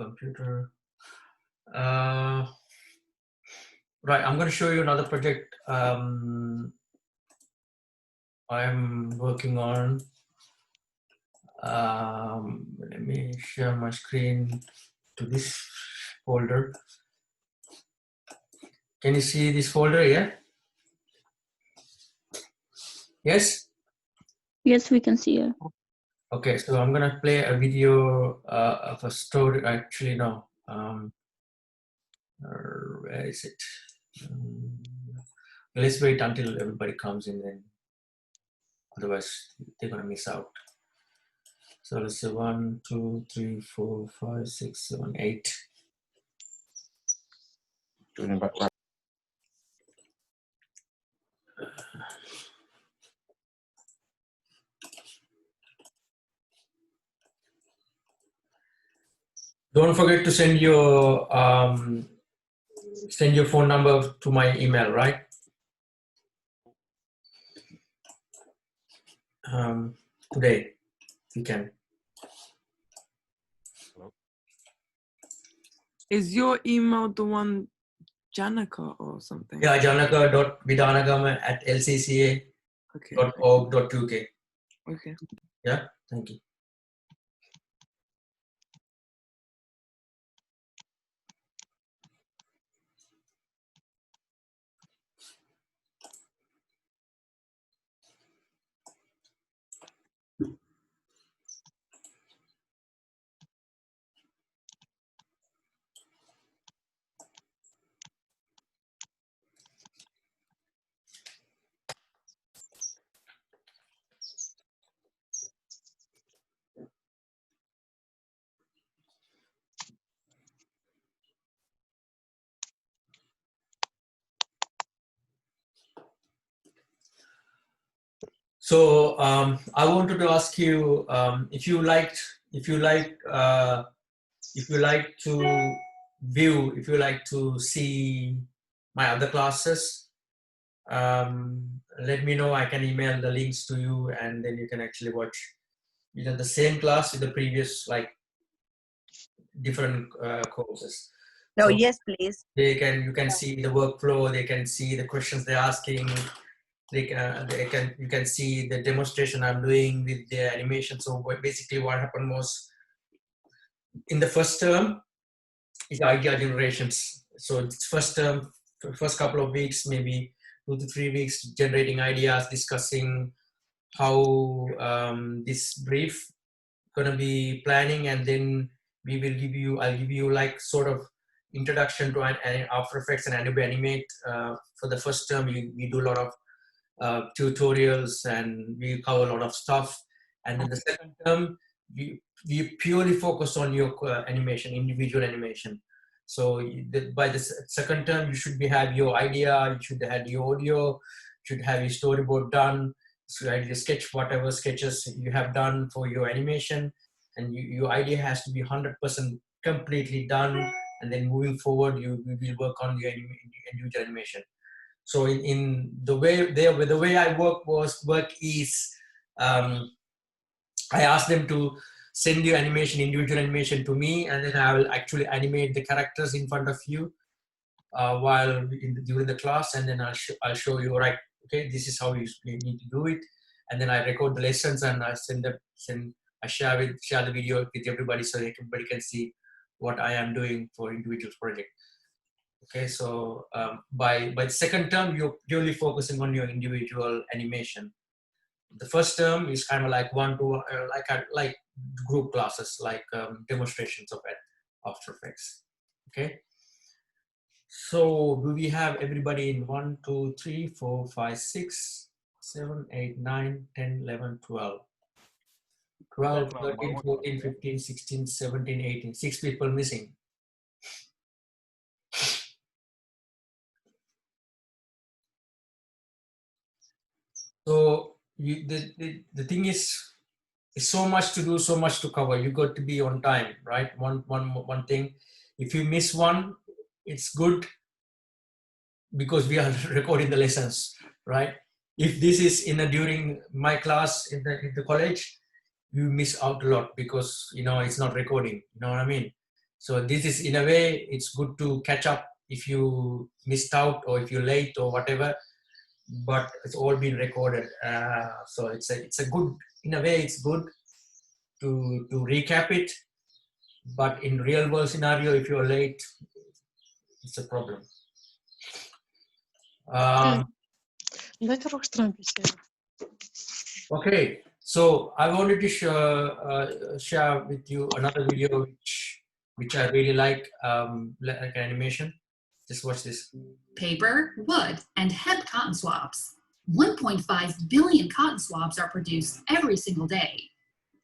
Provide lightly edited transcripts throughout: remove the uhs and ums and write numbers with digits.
computer. Right, I'm going to show you another project I'm working on. Let me share my screen to this folder. Can you see this folder here? Yes? Yes, we can see it. Okay, so I'm going to play a video of a story. Actually, no. Where is it? Let's wait until everybody comes in, then otherwise they're going to miss out. So let's say 1, 2, 3, 4, 5, 6, 7, 8. Don't forget to send your phone number to my email, right? Today, you can. Is your email the one Janaka or something? Yeah, janaka.vidanagam@lcca.org.uk. Okay. Yeah, thank you. So I wanted to ask you if you like to see my other classes, let me know. I can email the links to you, and then you can actually watch either the same class with the previous different courses. No, So yes, please. you can see the workflow. They can see the questions they're asking. You can see the demonstration I'm doing with the animation. So basically what happened was, in the first term is idea generations. So it's first term, first couple of weeks, maybe 2 to 3 weeks, generating ideas, discussing how this brief gonna be planning, and then I'll give you sort of introduction to After Effects and Adobe Animate. For the first term, we do a lot of tutorials and we cover a lot of stuff. And in the second term, we purely focus on your animation, individual animation. So by the second term, you should have your idea, you should have your audio, should have your storyboard done. So you sketch whatever sketches you have done for your animation, and your idea has to be 100% completely done. And then moving forward, you will work on your individual animation. So in the way I work is I ask them to send you individual animation to me, and then I will actually animate the characters in front of you during the class, and then I'll show you, right, okay, this is how you need to do it, and then I record the lessons and I share the video with everybody so everybody can see what I am doing for individual project. Okay, so by the second term, you're purely focusing on your individual animation. The first term is kind of like one-to-one, like group classes, like demonstrations of After Effects. Okay. So do we have everybody in 1, 2, 3, 4, 5, 6, 7, 8, 9, 10, 11, 12. 12, 13, 14, 15, 16, 17, 18. 6 people missing. So the thing is, it's so much to do, so much to cover. You got to be on time, right? One thing. If you miss one, it's good because we are recording the lessons, right? If this is during my class in the college, you miss out a lot because it's not recording. You know what I mean? So this is, in a way, it's good to catch up if you missed out or if you're late or whatever, but it's all been recorded. So it's a good, in a way, it's good to recap it, but in real world scenario, if you're late, it's a problem. Okay, so I wanted to share with you another video which I really like animation. Just watch this. Paper, wood, and hemp cotton swabs. 1.5 billion cotton swabs are produced every single day,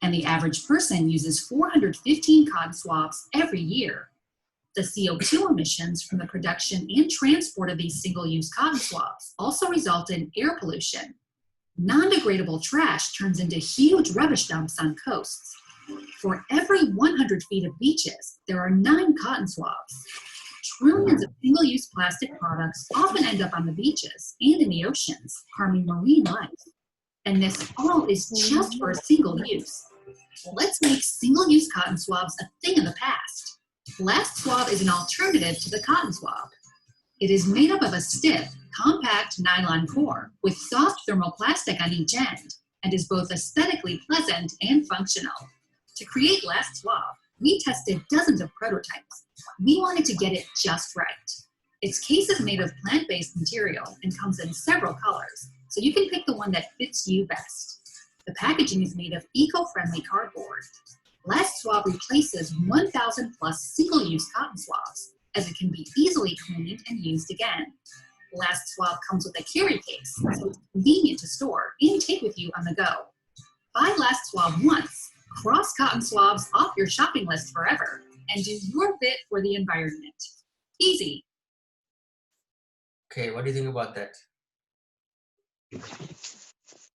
and the average person uses 415 cotton swabs every year. The CO2 emissions from the production and transport of these single-use cotton swabs also result in air pollution. Non-degradable trash turns into huge rubbish dumps on coasts. For every 100 feet of beaches, there are 9 cotton swabs. Trillions of single-use plastic products often end up on the beaches and in the oceans, harming marine life. And this all is just for a single use. Let's make single-use cotton swabs a thing of the past. Last Swab is an alternative to the cotton swab. It is made up of a stiff, compact nylon core with soft thermoplastic on each end and is both aesthetically pleasant and functional. To create Last Swab, we tested dozens of prototypes. We wanted to get it just right. Its case is made of plant-based material and comes in several colors, so you can pick the one that fits you best. The packaging is made of eco-friendly cardboard. Last Swab replaces 1,000 plus single-use cotton swabs, as it can be easily cleaned and used again. Last Swab comes with a carry case, so it's convenient to store and take with you on the go. Buy Last Swab once, cross cotton swabs off your shopping list forever, and do your bit for the environment. Easy. Okay, what do you think about that?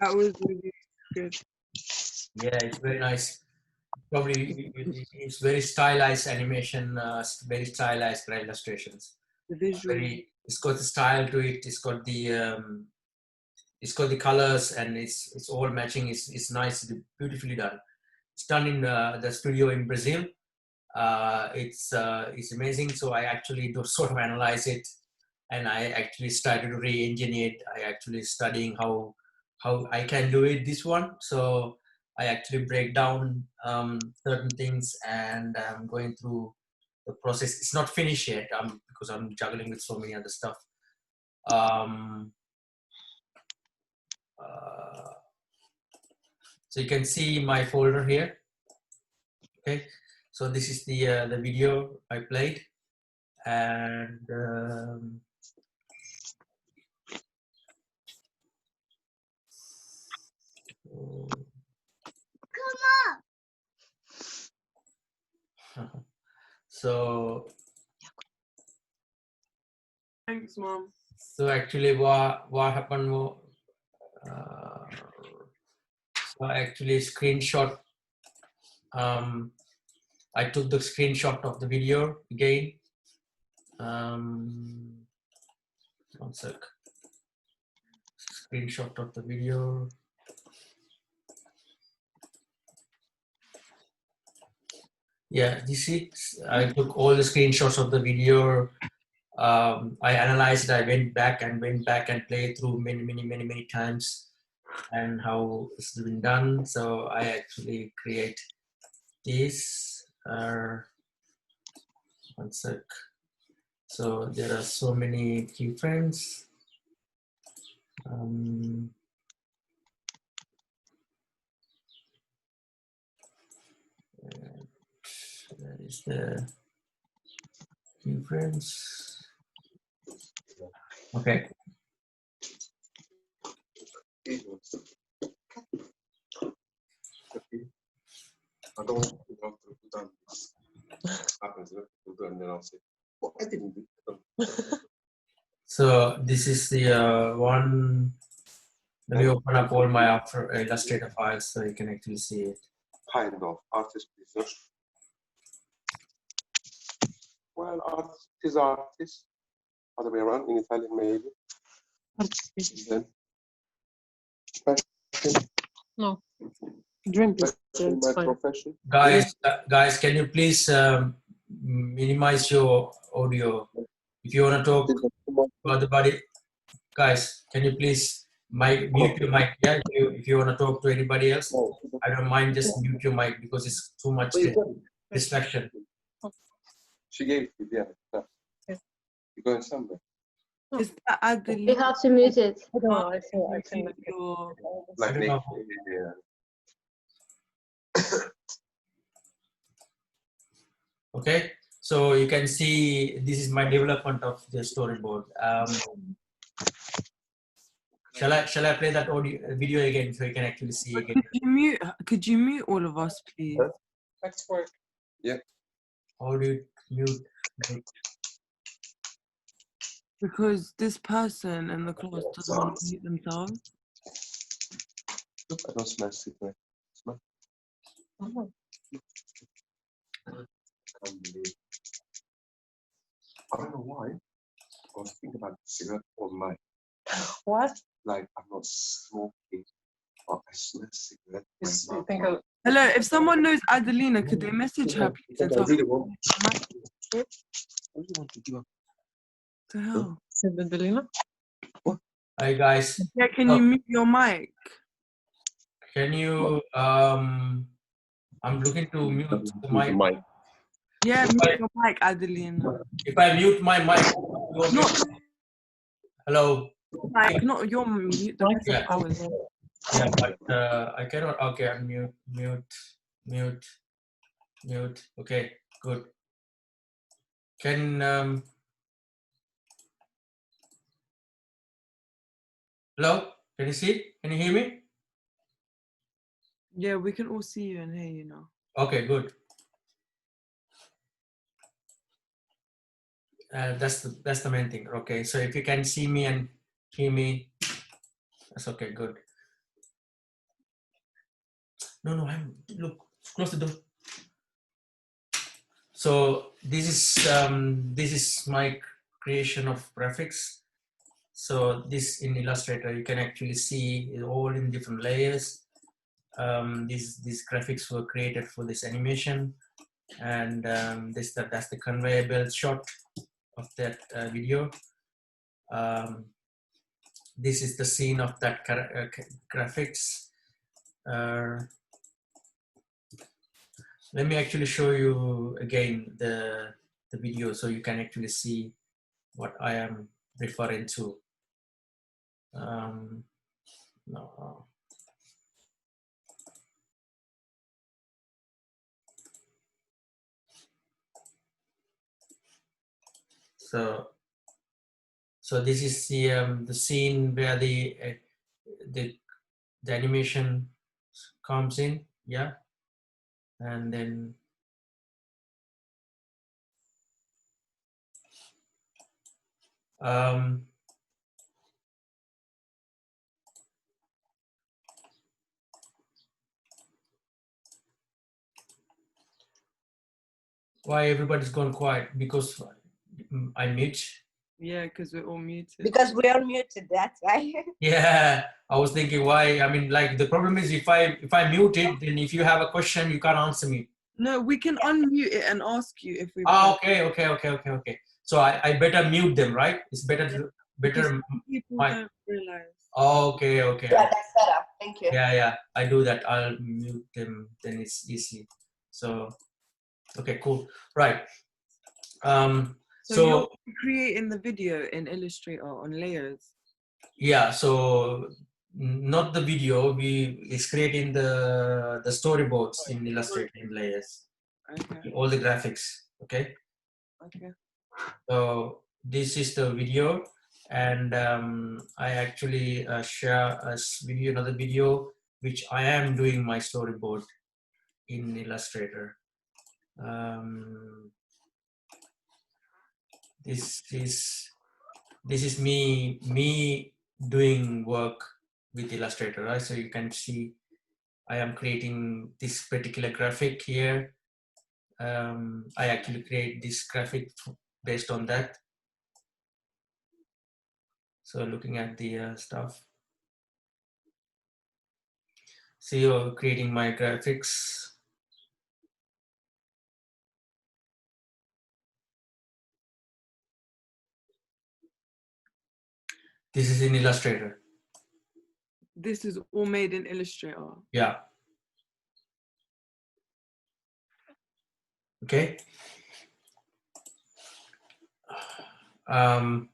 That was really good. Yeah, it's very nice. Probably it's very stylized animation, very stylized illustrations. The visual. It's got the style to it. It's got the colors, and it's all matching. It's nice, beautifully done. It's done in the studio in Brazil. It's amazing. So I actually sort of analyze it, and I actually started to re-engineer it. I actually studying how I can do it. This one, so I actually break down certain things, and I'm going through the process. It's not finished yet because I'm juggling with so many other stuff. So you can see my folder here. Okay, so this is the video I played, and so Thanks, Mom. so actually what happened was so I actually screenshot. I took the screenshot of the video again. One sec. Screenshot of the video. Yeah, you see, I took all the screenshots of the video. I analyzed it. I went back and played through many times, and how it's been done. So I actually create this. One sec. So there are so many keyframes. That is the keyframes. Okay. I don't want to put down this happens, we'll do it, and then I'll say, well, I didn't do it. So this is the one. Let me open up all my Illustrator files so you can actually see it. Kind of artist business. Well, artist is artist. Other way around, in Italian maybe. Artist. Then passion. No. Dream Passion, picture, it's my fine. profession. Guys, can you please minimize your audio. If you want to talk to other body, guys, can you please mute your mic? Yeah, if you want to talk to anybody else, I don't mind, just mute your mic because it's too much distraction. She gave it, yeah. You're going somewhere. Is that Adeline? You have to mute it. I don't know. I can Mute your- Like I don't know. yeah. Okay, so you can see this is my development of the storyboard. Shall I play that audio video again so you can actually see again? Could you mute all of us, please? Let's work. How do you mute? Because this person in the class doesn't want to mute themselves. Look, I don't smell cigarette. Smell. Can't believe. I don't know why. I was thinking about cigarette all night. What? Like I'm not smoking, but I smell cigarette. in my You mouth. think of Hello, if someone knows Adelina, could they message her, please? And tell her What do you want to do? to hell. Delina? Hi guys, Yeah, can you mute your mic? can you I'm looking to mute the mic. Yeah, mute your mic, Adelina. If I mute my mic, Not hello. like not your mute the rest Yeah. of ours. Yeah, but I cannot. Okay, I'm mute. Okay, good. Can hello? Can you see? Can you hear me? Yeah, we can all see you and hear you now. Okay, good. That's the main thing. Okay, so if you can see me and hear me, that's okay. Good. No, look, close the door. So this is my creation of graphics. So this in Illustrator you can actually see it all in different layers. These graphics were created for this animation, and that's the conveyor belt shot of that video. This is the scene of that graphics. Let me actually show you again the video so you can actually see what I am referring to. No. So this is the scene where the animation comes in, yeah, and then why everybody's gone quiet? Because I mute. Yeah, because we're all muted. Because we are muted, that's why. Yeah, I was thinking why. I mean, like the problem is if I mute it, then if you have a question, you can't answer me. No, we can unmute it and ask you if we Ah, want. okay. So I better mute them, right? It's better to better. People mic. don't realize. Okay. Yeah, that's better. Thank you. Yeah, I do that. I'll mute them, then it's easy. So, okay, cool. Right. So you're creating the video in Illustrator on layers. Yeah, so not the video, it's creating the storyboards in Illustrator in layers. Okay. All the graphics, okay? Okay. So this is the video, and I actually share another video which I am doing my storyboard in Illustrator. This is me doing work with Illustrator, right? So you can see I am creating this particular graphic here. I actually create this graphic based on that. So looking at the stuff. So you're creating my graphics. This is in Illustrator. This is all made in Illustrator. Yeah. Okay. I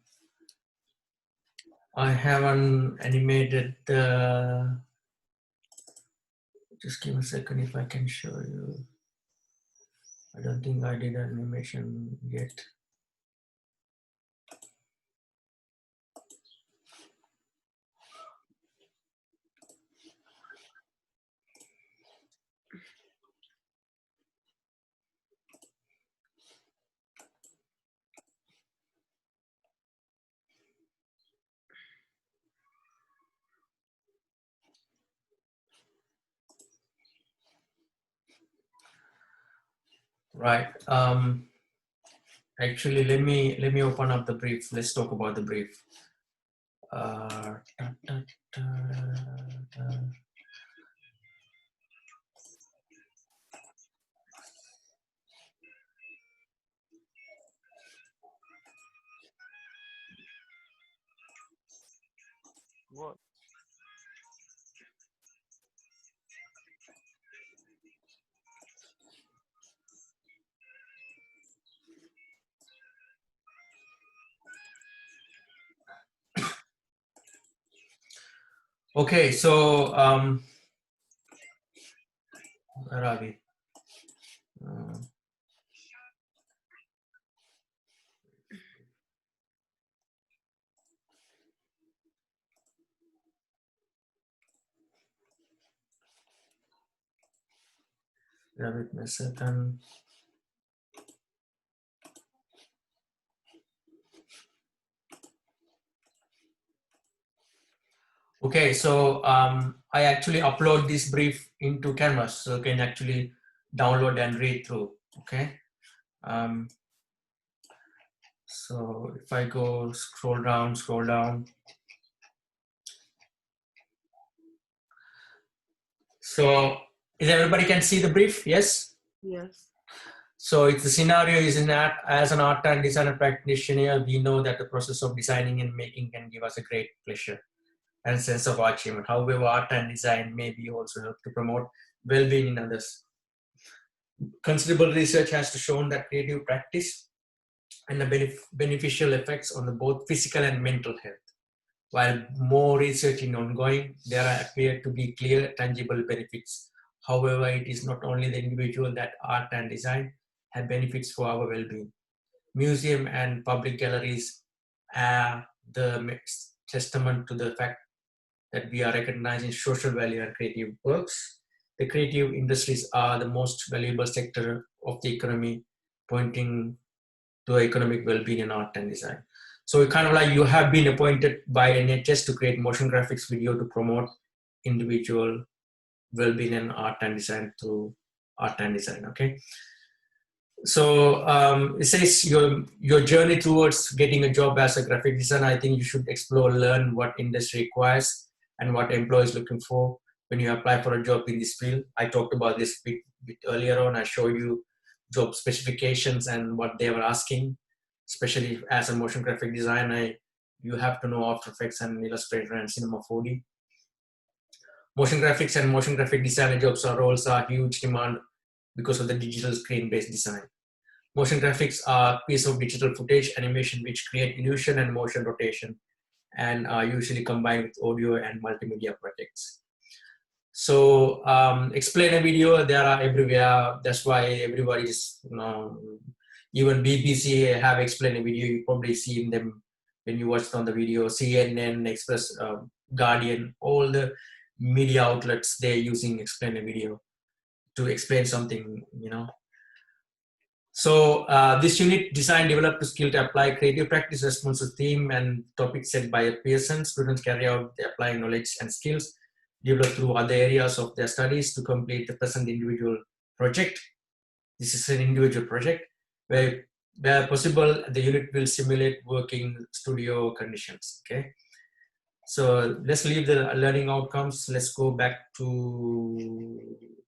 haven't animated the. Just give me a second if I can show you. I don't think I did animation yet. Right. Actually, let me open up the brief. Let's talk about the brief. Da, da, da, da. What? Okay, so where are we? Bear with me a second. Okay, so I actually upload this brief into Canvas, so you can actually download and read through. Okay. So if I go scroll down. So is everybody can see the brief? Yes. Yes. So if the scenario is as an art and design practitioner, we know that the process of designing and making can give us a great pleasure and sense of achievement. However, art and design may be also help to promote well-being in others. Considerable research has shown that creative practice and the beneficial effects on both physical and mental health. While more research is ongoing, there appear to be clear, tangible benefits. However, it is not only the individual that art and design have benefits for our well-being. Museums and public galleries are the testament to the fact that we are recognizing social value and creative works. The creative industries are the most valuable sector of the economy, pointing to economic well-being in art and design. So it kind of like you have been appointed by NHS to create motion graphics video to promote individual well-being in art and design through art and design. Okay. So it says your journey towards getting a job as a graphic designer. I think you should explore, learn what industry requires and what employees looking for when you apply for a job in this field. I talked about this bit earlier on. I showed you job specifications and what they were asking, especially as a motion graphic designer. You have to know After Effects and Illustrator and Cinema 4D. Motion graphics and motion graphic designer jobs or roles are huge demand because of the digital screen-based design. Motion graphics are a piece of digital footage animation which create illusion and motion rotation and are usually combined with audio and multimedia projects. So explainer video, they are everywhere. That's why everybody's, even BBC have explainer video. You probably seen them when you watched on the video. CNN, Express, Guardian, all the media outlets, they're using explainer video to explain something, So this unit designed, developed to skill to apply creative practice response to theme and topic set by Pearson. Students carry out the applying knowledge and skills developed through other areas of their studies to complete the present individual project. This is an individual project where possible, the unit will simulate working studio conditions. Okay. So let's leave the learning outcomes. Let's go back to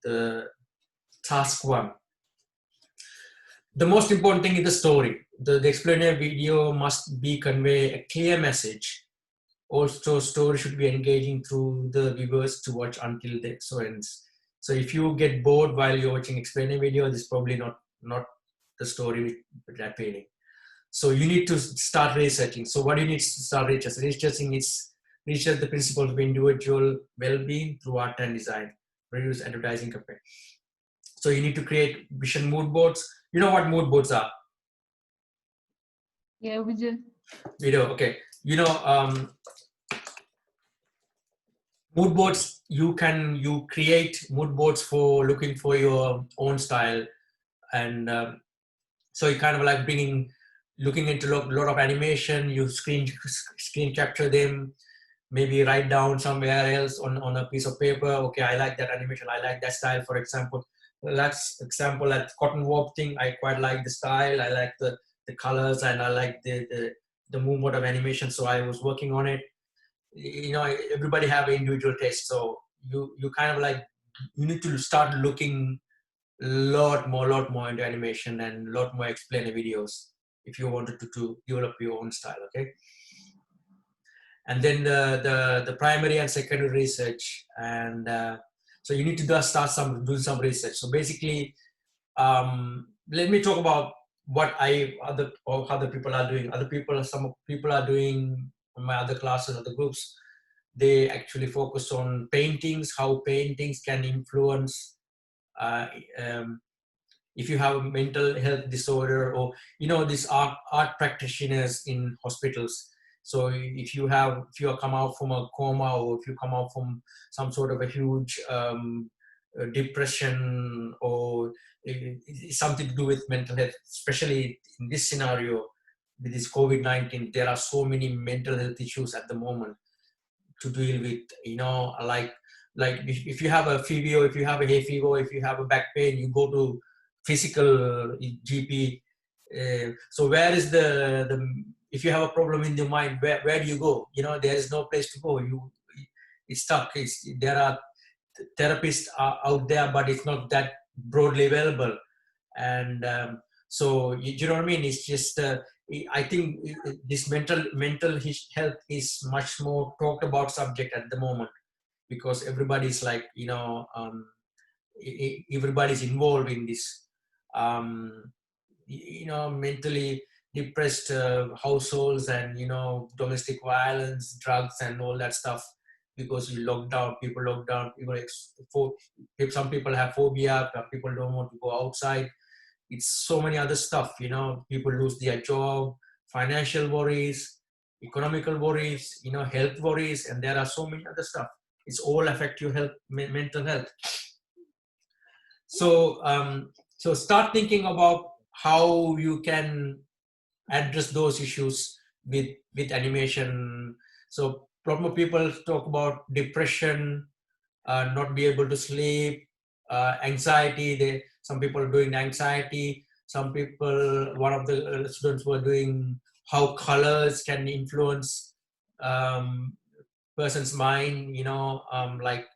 the task 1. The most important thing is the story. The explainer video must be convey a clear message Also, story should be engaging through the viewers to watch until the so ends. So if you get bored while you're watching explaining video, this is probably not the story with that appealing. So you need to start researching. So what do you need to start researching? Researching is research the principles of individual well-being through art and design, reduce advertising campaign. So you need to create vision mood boards. You know what mood boards are? Yeah, we do. Video, okay. You know, mood boards, you create mood boards for looking for your own style. And so you kind of like looking into a lot of animation, you screen capture them, maybe write down somewhere else on a piece of paper. Okay, I like that animation, I like that style. For example, that's example at cotton warp thing. I quite like the style, I like the colors, and I like the movement of animation. So I was working on it. You know, everybody have an individual taste. So you kind of like, you need to start looking lot more into animation and a lot more explainer videos if you wanted to develop your own style. Okay. And then the primary and secondary research, and so you need to start do some research. So basically, let me talk about what other people are doing. Some people are doing in my other classes, other groups. They actually focus on paintings, how paintings can influence if you have a mental health disorder, or you know, these art practitioners in hospitals. So if you come out from a coma, or if you come out from some sort of a huge depression, or it's something to do with mental health, especially in this scenario with this COVID-19, there are so many mental health issues at the moment to deal with. You know, like if you have a fever, if you have a hay fever, if you have a back pain, you go to physical GP. So where is the if you have a problem in your mind, where do you go? You know, there is no place to go. It's stuck. There are therapists out there, but it's not that broadly available. And so you know what I mean? It's just I think this mental health is much more talked about subject at the moment, because everybody's like, you know, everybody's involved in this, you know, mentally depressed households, and you know, domestic violence, drugs, and all that stuff, because you locked down, people locked down, some people have phobia, people don't want to go outside. It's so many other stuff, you know, people lose their job, financial worries, economical worries, you know, health worries, and there are so many other stuff. It's all affect your health, mental health. So so start thinking about how you can address those issues with animation. So proper people talk about depression, not be able to sleep, anxiety. Some people are doing anxiety. Some people, one of the students were doing how colors can influence person's mind. You know, like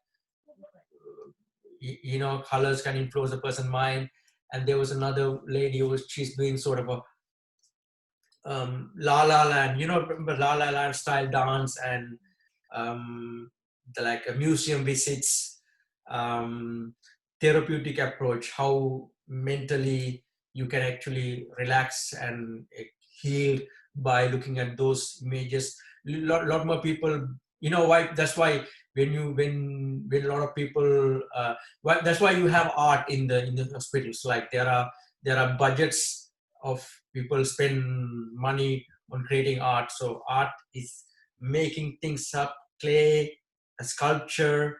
you know, colors can influence a person's mind. And there was another lady she's doing sort of a La La Land, you know, remember La La Land style dance, and like a museum visits, therapeutic approach, how mentally you can actually relax and heal by looking at those images. Lot more people, you know, why that's why when a lot of people that's why you have art in the hospitals. Like there are budgets of people spend money on creating art. So art is making things up, clay, a sculpture,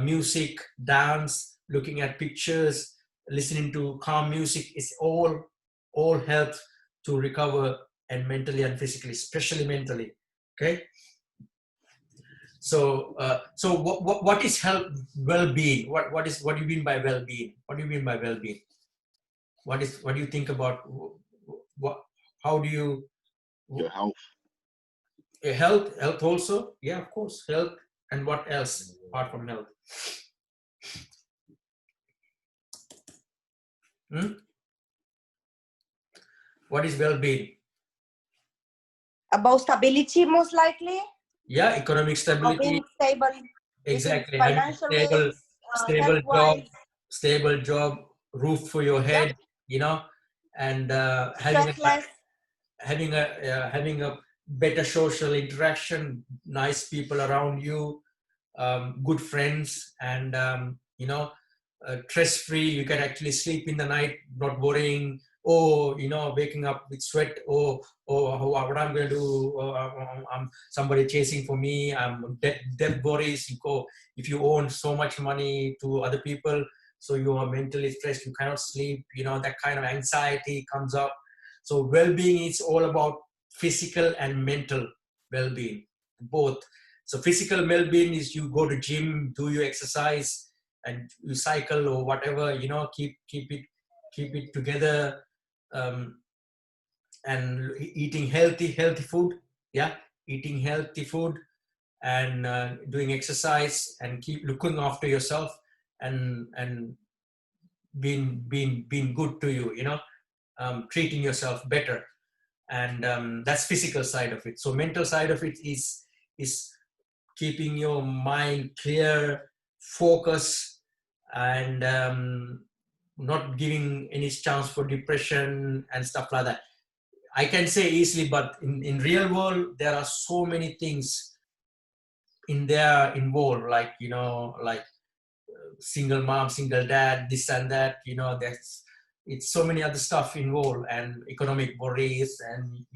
music, dance, looking at pictures, listening to calm music. Is all helps to recover, and mentally and physically, especially mentally. Okay. So so what is health, well-being? What do you mean by well-being? What do you mean by well-being? What do you think about how do you Your health. Health also? Yeah, of course, health. And what else apart from health? What is well-being? About stability, most likely. Yeah, economic Of stability. being stable. Exactly. Having a Financially, stable job, health-wise, stable job, roof for your head, you know, and stressless. having a better social interaction, nice people around you, good friends, and you know, stress-free. You can actually sleep in the night, not worrying. Oh, you know, waking up with sweat. Oh, what I'm going to do? Oh, I'm somebody chasing for me. I'm debt worries. You go if you own so much money to other people, so you are mentally stressed. You cannot sleep. You know, that kind of anxiety comes up. So well-being is all about physical and mental well-being, both. So physical well-being is you go to gym, do your exercise, and you cycle or whatever, you know, keep it together, and eating healthy food. Yeah, eating healthy food, and doing exercise, and keep looking after yourself, and being good to you, you know, treating yourself better. And that's physical side of it. So mental side of it is keeping your mind clear, focus, and not giving any chance for depression and stuff like that. I can say easily, but in real world there are so many things in there involved, like, you know, like single mom, single dad, this and that, you know, it's so many other stuff involved, and economic worries, and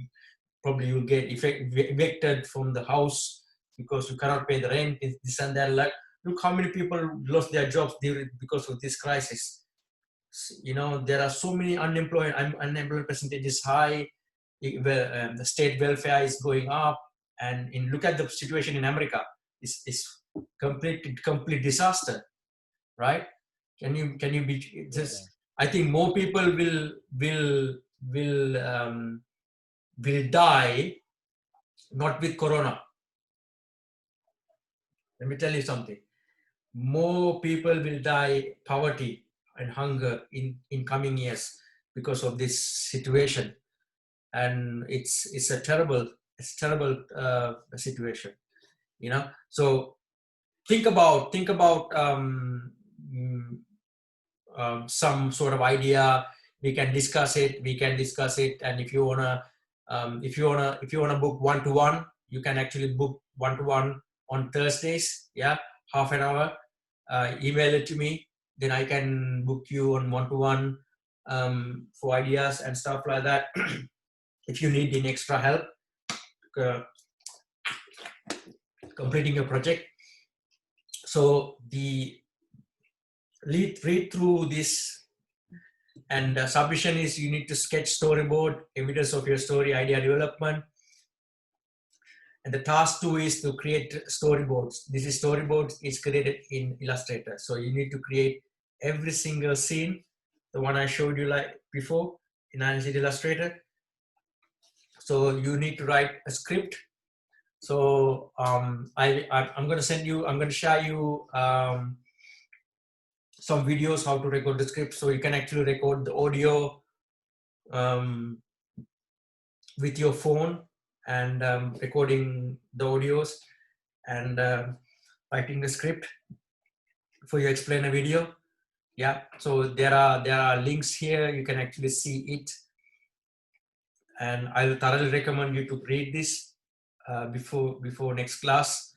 probably you'll get evicted from the house because you cannot pay the rent, this and that. Like, look how many people lost their jobs because of this crisis. You know, there are so many unemployment percentage is high. The state welfare is going up, and look at the situation in America. It's complete disaster, right? Can you be just? I think more people will die, not with corona. Let me tell you something. More people will die poverty and hunger in coming years because of this situation, and it's a terrible situation, you know. So think about some sort of idea. We can discuss it, and if you wanna book one-to-one, you can actually book one-to-one on Thursdays. Yeah, half an hour. Email it to me, then I can book you on one-to-one for ideas and stuff like that. If you need any extra help completing your project. So read through this, and submission is you need to sketch storyboard, evidence of your story, idea development. And the task 2 is to create storyboards. This is storyboards is created in Illustrator. So you need to create every single scene, the one I showed you like before in Illustrator. So you need to write a script. So I'm going to share you some videos how to record the script. So you can actually record the audio with your phone, and recording the audios, and writing the script for your explainer video. Yeah, so there are links here, you can actually see it, and I will thoroughly recommend you to read this before next class.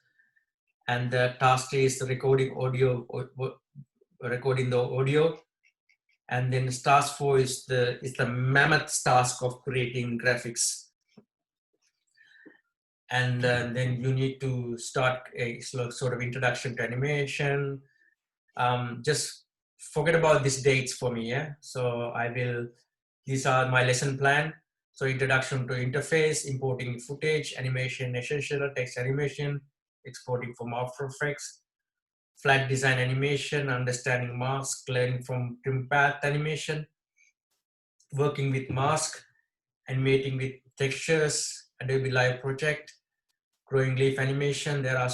And the task is the recording the audio, and then task 4 is the mammoth task of creating graphics. And then you need to start a sort of introduction to animation. Just forget about these dates for me, yeah? So these are my lesson plan. So introduction to interface, importing footage, animation essential, text animation, exporting from After Effects, flat design animation, understanding mask, learning from trim path animation, working with mask, animating with textures, Adobe Live Project, growing leaf animation. There are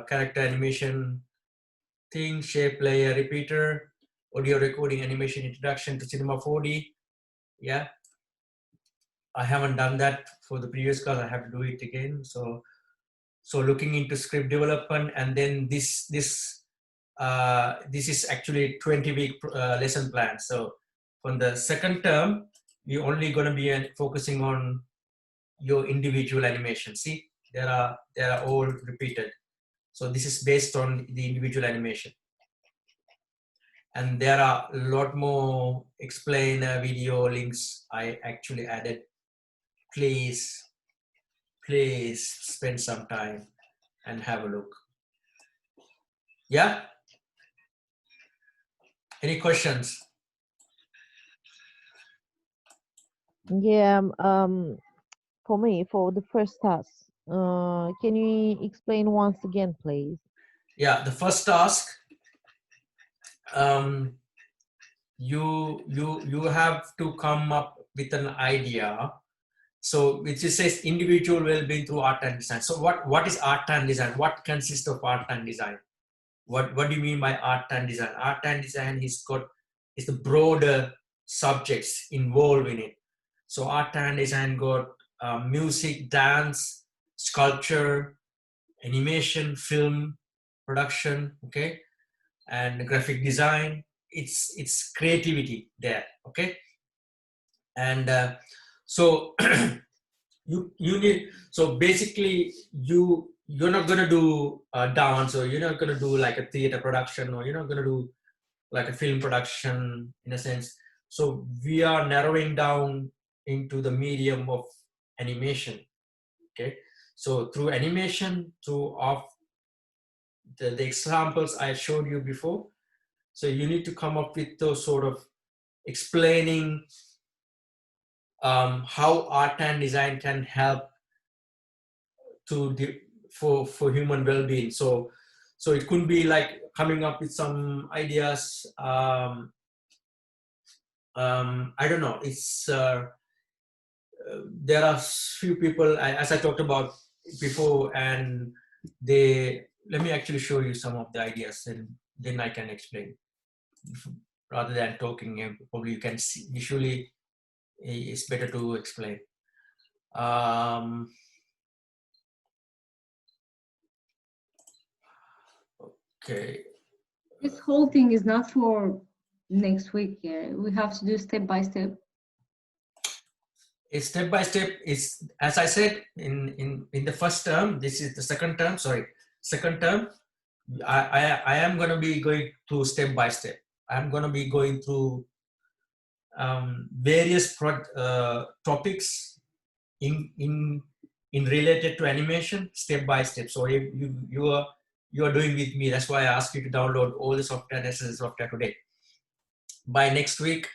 character animation thing, shape layer repeater, audio recording animation, introduction to Cinema 4D. Yeah, I haven't done that for the previous class. I have to do it again. So So looking into script development, and then this is actually 20-week lesson plan. So from the second term, you're only going to be focusing on your individual animation. See, they are all repeated. So this is based on the individual animation. And there are a lot more explainer video links I actually added. Please spend some time and have a look. Yeah? Any questions? Yeah, for me, for the first task, can you explain once again, please? Yeah, the first task, you have to come up with an idea. So which says individual well-being through art and design. So what is art and design? What consists of art and design? What do you mean by art and design? Art and design is the broader subjects involved in it. So art and design got music, dance, sculpture, animation, film, production, okay, and graphic design. It's creativity there, okay, and so you need, so basically you're not gonna do dance, or you're not gonna do like a theater production, or you're not gonna do like a film production in a sense. So we are narrowing down into the medium of animation, okay. So through animation, through of the examples I showed you before, so you need to come up with those sort of explaining how art and design can help to for human well-being. So it could be like coming up with some ideas. I don't know. It's there are few people, as I talked about before, and let me actually show you some of the ideas, and then I can explain rather than talking. Probably you can see visually. It's better to explain. Okay. This whole thing is not for next week. Yeah, we have to do step by step. It's step by step. Is, as I said in the first term. This is the second term. Sorry, second term. I am going to be going through step by step. I'm going to be going through various topics in related to animation step by step. So if you are doing with me, that's why I asked you to download all the software, necessary software today. By next week,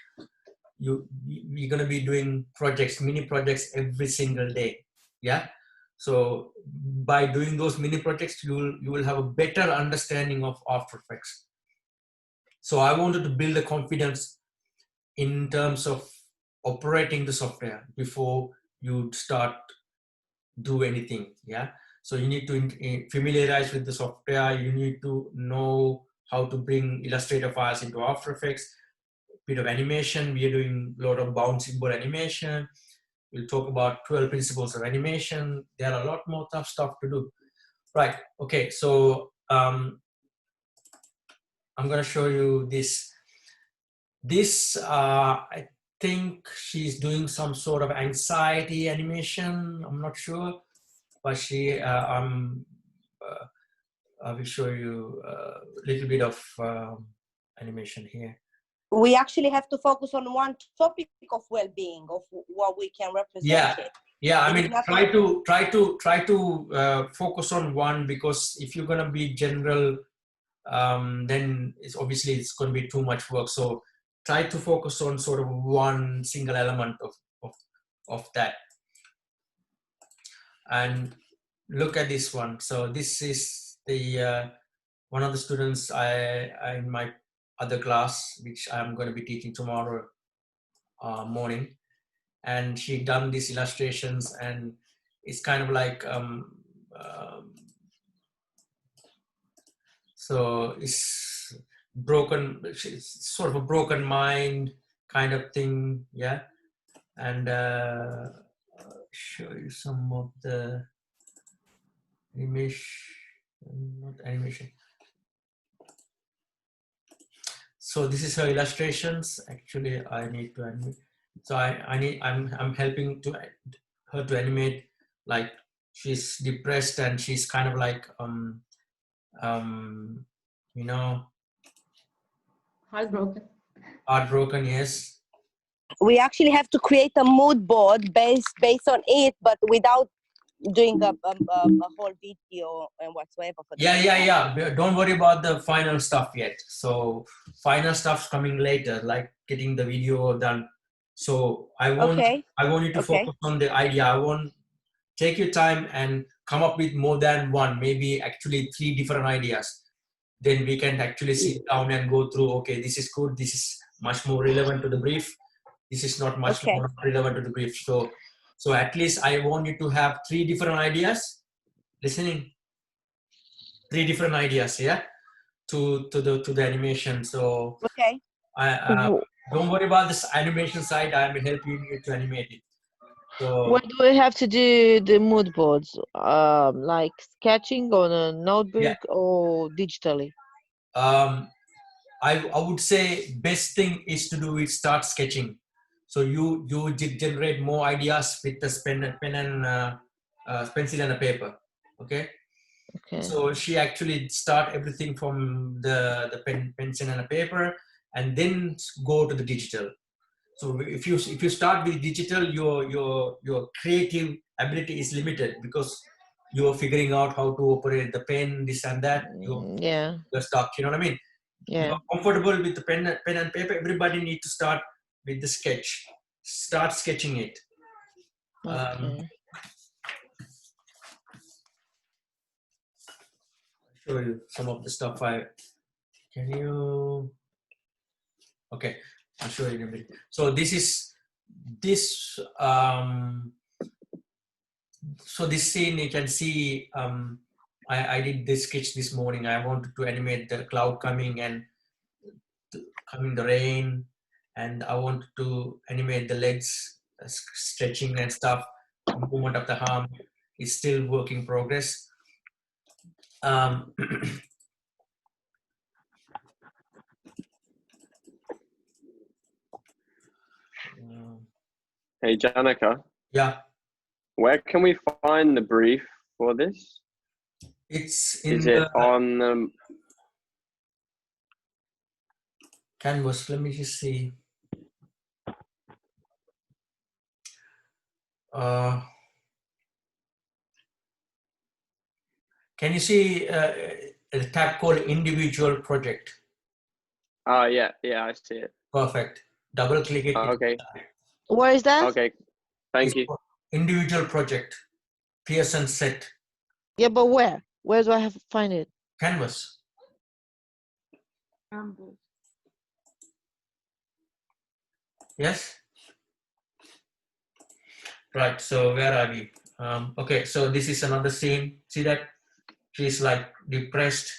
we're going to be doing projects, mini projects every single day. Yeah. So by doing those mini projects, you will have a better understanding of After Effects. So I wanted to build the confidence in terms of operating the software before you start do anything. Yeah. So you need to familiarize with the software. You need to know how to bring Illustrator files into After Effects. Bit of animation. We are doing a lot of bouncing ball animation. We'll talk about 12 principles of animation. There are a lot more tough stuff to do. Right. Okay. So I'm going to show you this. This I think she's doing some sort of anxiety animation. I'm not sure, but she I will show you a little bit of animation here. We actually have to focus on one topic of well-being, of what we can represent. Yeah, it. yeah. I mean, try to focus on one, because if you're gonna be general, then it's going to be too much work. So try to focus on sort of one single element of that. And look at this one. So this is the one of the students I in my other class, which I'm going to be teaching tomorrow morning, and she done these illustrations, and it's kind of like so it's broken, it's sort of a broken mind kind of thing. Yeah. And show you some of the not animation. So this is her illustrations. Actually, I need to animate. So I'm helping to her to animate, like she's depressed and she's kind of like you know, Heartbroken. heartbroken. Yes. We actually have to create a mood board based on it, but without doing a whole video and whatsoever. For Yeah. Don't worry about the final stuff yet. So final stuff's coming later, like getting the video done. So I want you to focus on the idea. I want take your time and come up with more than one, maybe actually 3 different ideas. Then we can actually sit down and go through, okay, this is good, this is much more relevant to the brief, this is not much more relevant to the brief. So at least I want you to have 3 different ideas, listening, 3 different ideas, yeah, to the animation. So don't worry about this animation side, I'm helping you to animate it. So what do we have to do the mood boards? Like sketching on a notebook or digitally? I would say best thing is to do is start sketching. So you generate more ideas with the pen and pencil and a paper. Okay. So she actually start everything from the pencil and a paper, and then go to the digital. So if you start with digital, your creative ability is limited because you're figuring out how to operate the pen, this and that. You're stuck. You know what I mean? You're comfortable with the pen and paper. Everybody need to start with the sketch. Start sketching it. I'll show you some of the stuff. Okay, I'll show you in a minute. So so this scene you can see. I did this sketch this morning. I wanted to animate the cloud coming and the rain, and I wanted to animate the legs stretching and stuff. Movement of the arm is still work in progress. Hey, Janika. Yeah. Where can we find the brief for this? It's in on Canvas. Let me just see. Can you see a tab called individual project? yeah, I see it. Perfect. Double click it. Okay. Where is that? Okay. Thank you. Individual project. Pearson-set. Yeah, but where? Where do I have to find it? Canvas. Yes. Right. So where are we? Okay. So this is another scene. See that? She's like depressed.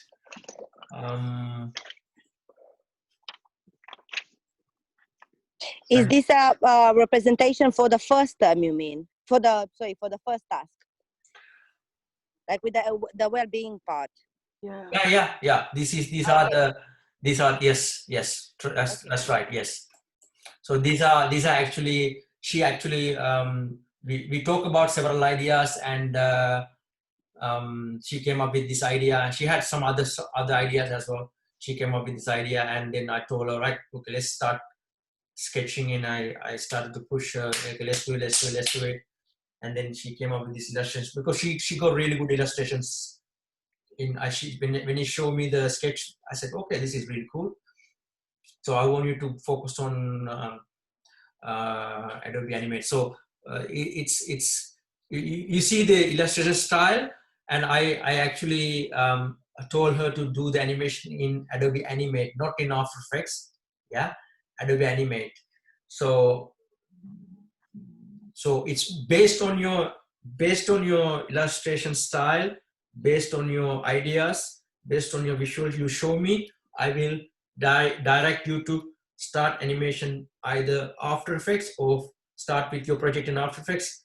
Is this a representation for the first term? You mean for the first task, like with the well-being part? Yeah. These are yes. That's right. Yes. So these are actually we talk about several ideas, and she came up with this idea. She had some other ideas as well. She came up with this idea, and then I told her, right, okay, let's start sketching. And I started to push her, okay, let's do it. And then she came up with these illustrations because she got really good illustrations. When he showed me the sketch, I said, okay, this is really cool. So I want you to focus on Adobe Animate. So you see the illustration style, and I actually told her to do the animation in Adobe Animate, not in After Effects. Yeah, Adobe Animate. So it's based on your illustration style, based on your ideas, based on your visuals you show me. I will direct you to start animation either After Effects or start with your project in After Effects.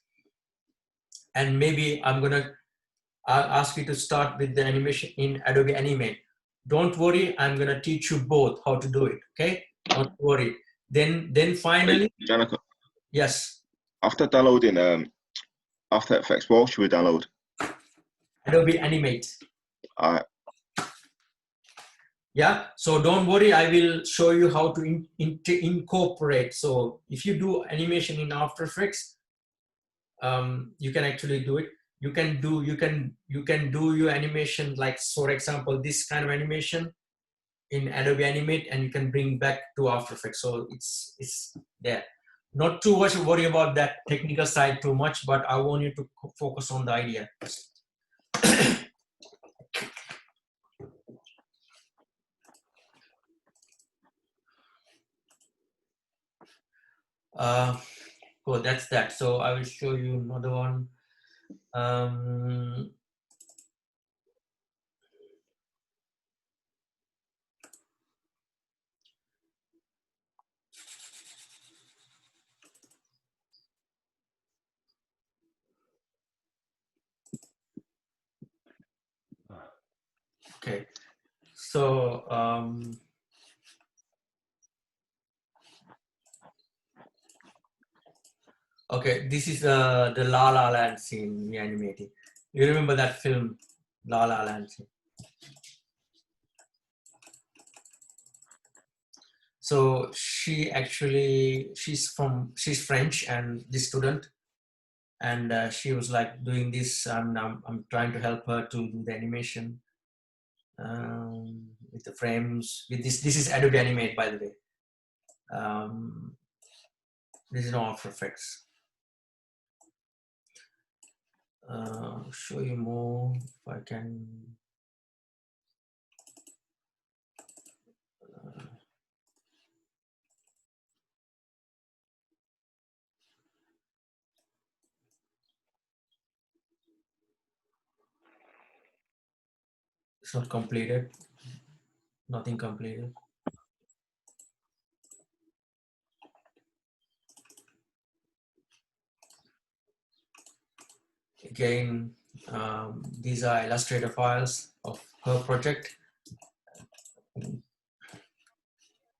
And maybe I'm gonna I'll ask you to start with the animation in Adobe Animate. Don't worry, I'm gonna teach you both how to do it, okay? Don't worry. Then finally, Janaka, yes, after downloading After Effects, what should we download? Adobe Animate. Yeah, so don't worry, I will show you how to incorporate. So if you do animation in After Effects, you can actually do it. You can do your animation, like for example, this kind of animation in Adobe Animate, and you can bring back to After Effects. So it's there. Not too much worry about that technical side too much, but I want you to focus on the idea. Cool, that's that. So I will show you another one. Okay, so okay, this is the La La Land scene we animated. You remember that film, La La Land scene? So she's French, and this student, and she was like doing this, and I'm trying to help her to do the animation with the frames. With this is Adobe Animate, by the way. This is not After Effects. Show you more if I can. It's not completed. Nothing completed. Again, these are Illustrator files of her project.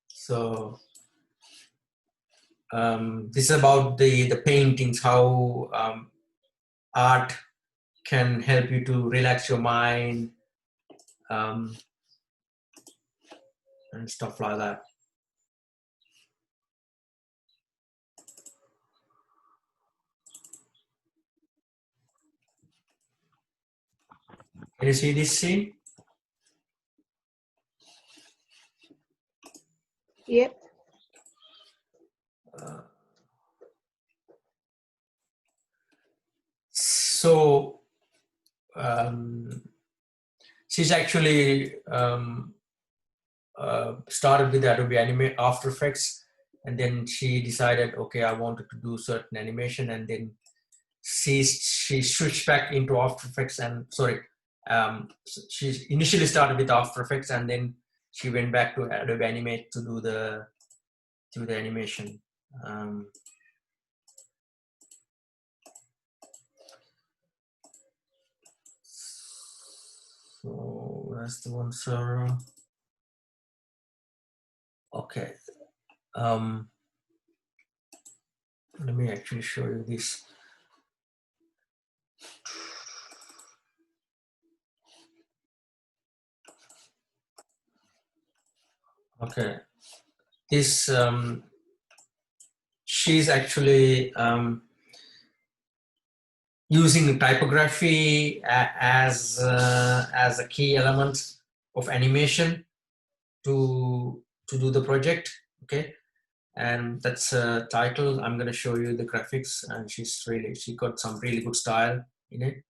So this is about the paintings, how art can help you to relax your mind and stuff like that. Can you see this scene? Yep. So she's actually started with Adobe Animate After Effects, and then she decided, okay, I wanted to do certain animation, and then she switched back into After Effects, and she initially started with After Effects, and then she went back to Adobe Animate to do the animation. So that's the one, sir. Okay. Let me actually show you this. Okay. This she's actually using typography as a key element of animation to do the project. Okay, and that's a title. I'm going to show you the graphics, and she got some really good style in it.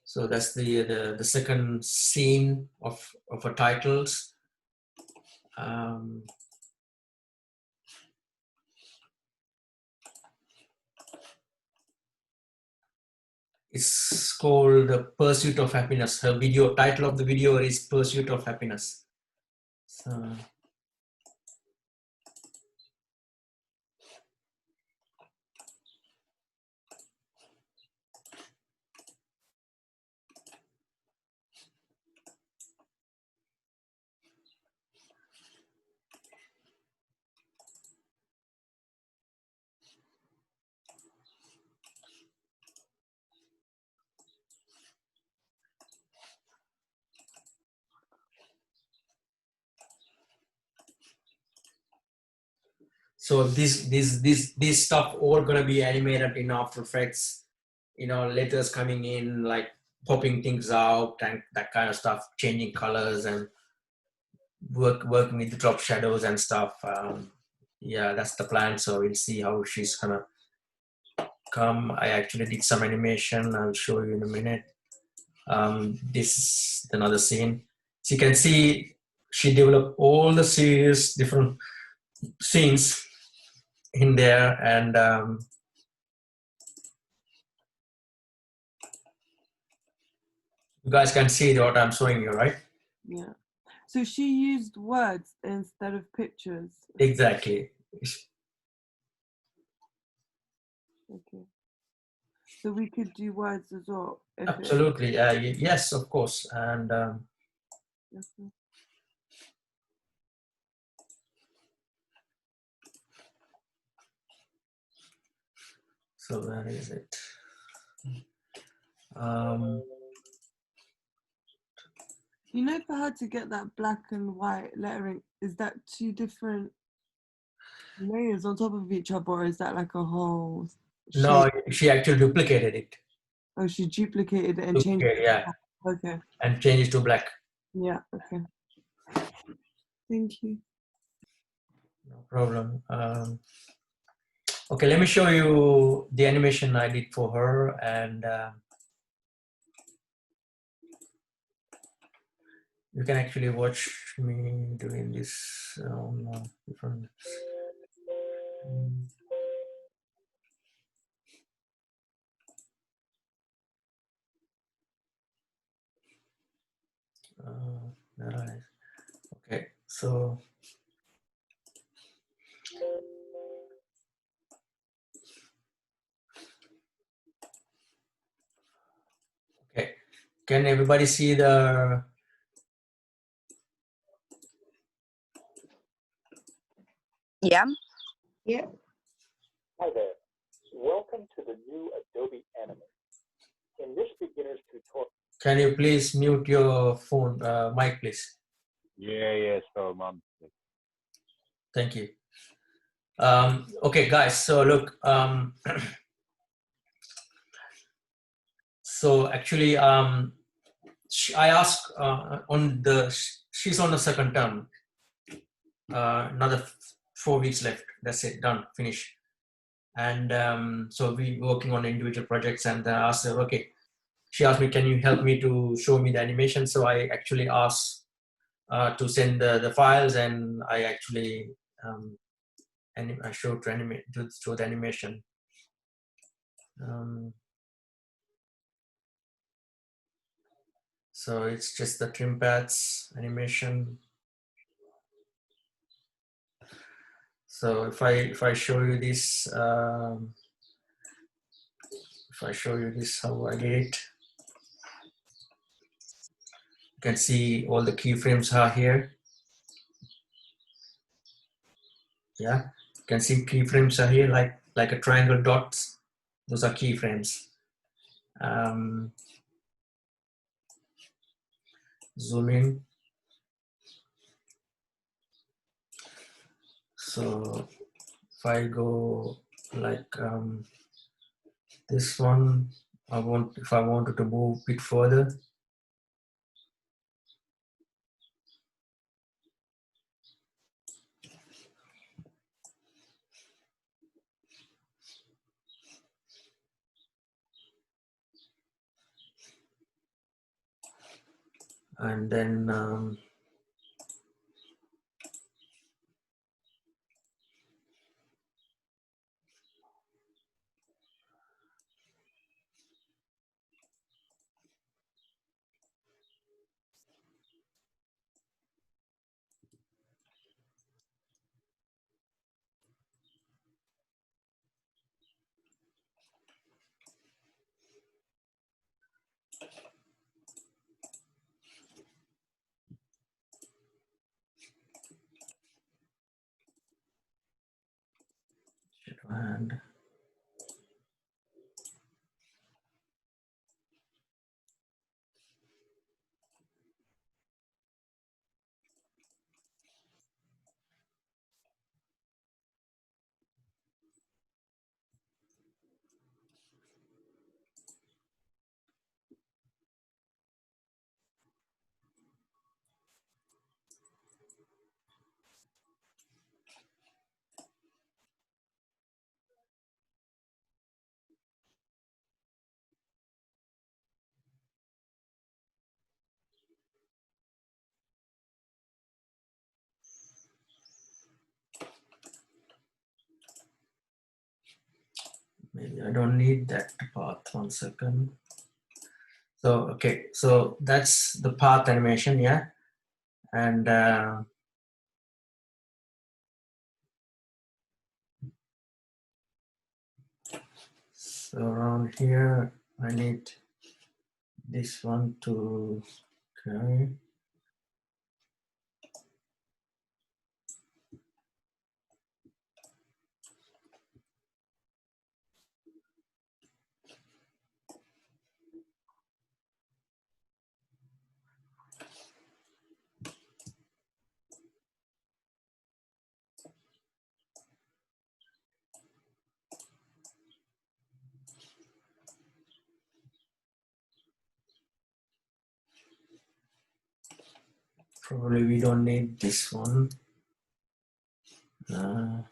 So that's the second scene of her titles. It's called The Pursuit of Happiness. Her title of the video is Pursuit of Happiness. So, So this stuff all gonna be animated in After Effects. You know, letters coming in, like popping things out and that kind of stuff, changing colors and working with the drop shadows and stuff. Yeah, that's the plan. So we'll see how she's gonna come. I actually did some animation. I'll show you in a minute. This is another scene. So you can see she developed all the serious different scenes in there, and you guys can see what I'm showing you, right? Yeah. So she used words instead of pictures. Exactly. Okay. So we could do words as well. If Absolutely. Yes, of course. And okay. so where is it? You know, for her to get that black and white lettering, is that two different layers on top of each other, or is that like a whole No, shape? she actually duplicated it. Oh, she duplicated it and changed it. Yeah, Okay. and changed it to black. Yeah. Okay. Thank you. No problem. Okay, let me show you the animation I did for her, and you can actually watch me doing this on different. Okay, so okay, can everybody see the? Yeah. Yeah. Hi there. Welcome to the new Adobe Animate. In this beginner's tutorial. Can you please mute your phone, mic, please? Yeah, so mom. Thank you. Okay, guys. So look. So actually, I asked on the. She's on the second term. Another 4 weeks left. That's it. Done. Finish. And so we working on individual projects, and I asked her, okay. She asked me, can you help me to show me the animation? So I actually asked to send the files, and I actually I showed to show the animation. So it's just the trim pads animation. So if I show you this, if I show you this, how I did it, you can see all the keyframes are here. Yeah, you can see keyframes are here, like a triangle dots. Those are keyframes. Zoom in. So if I go like this one, if I wanted to move a bit further, and then and maybe I don't need that path. 1 second. So, okay, so that's the path animation, yeah. And so around here, I need this one to, okay. Probably we don't need this one. And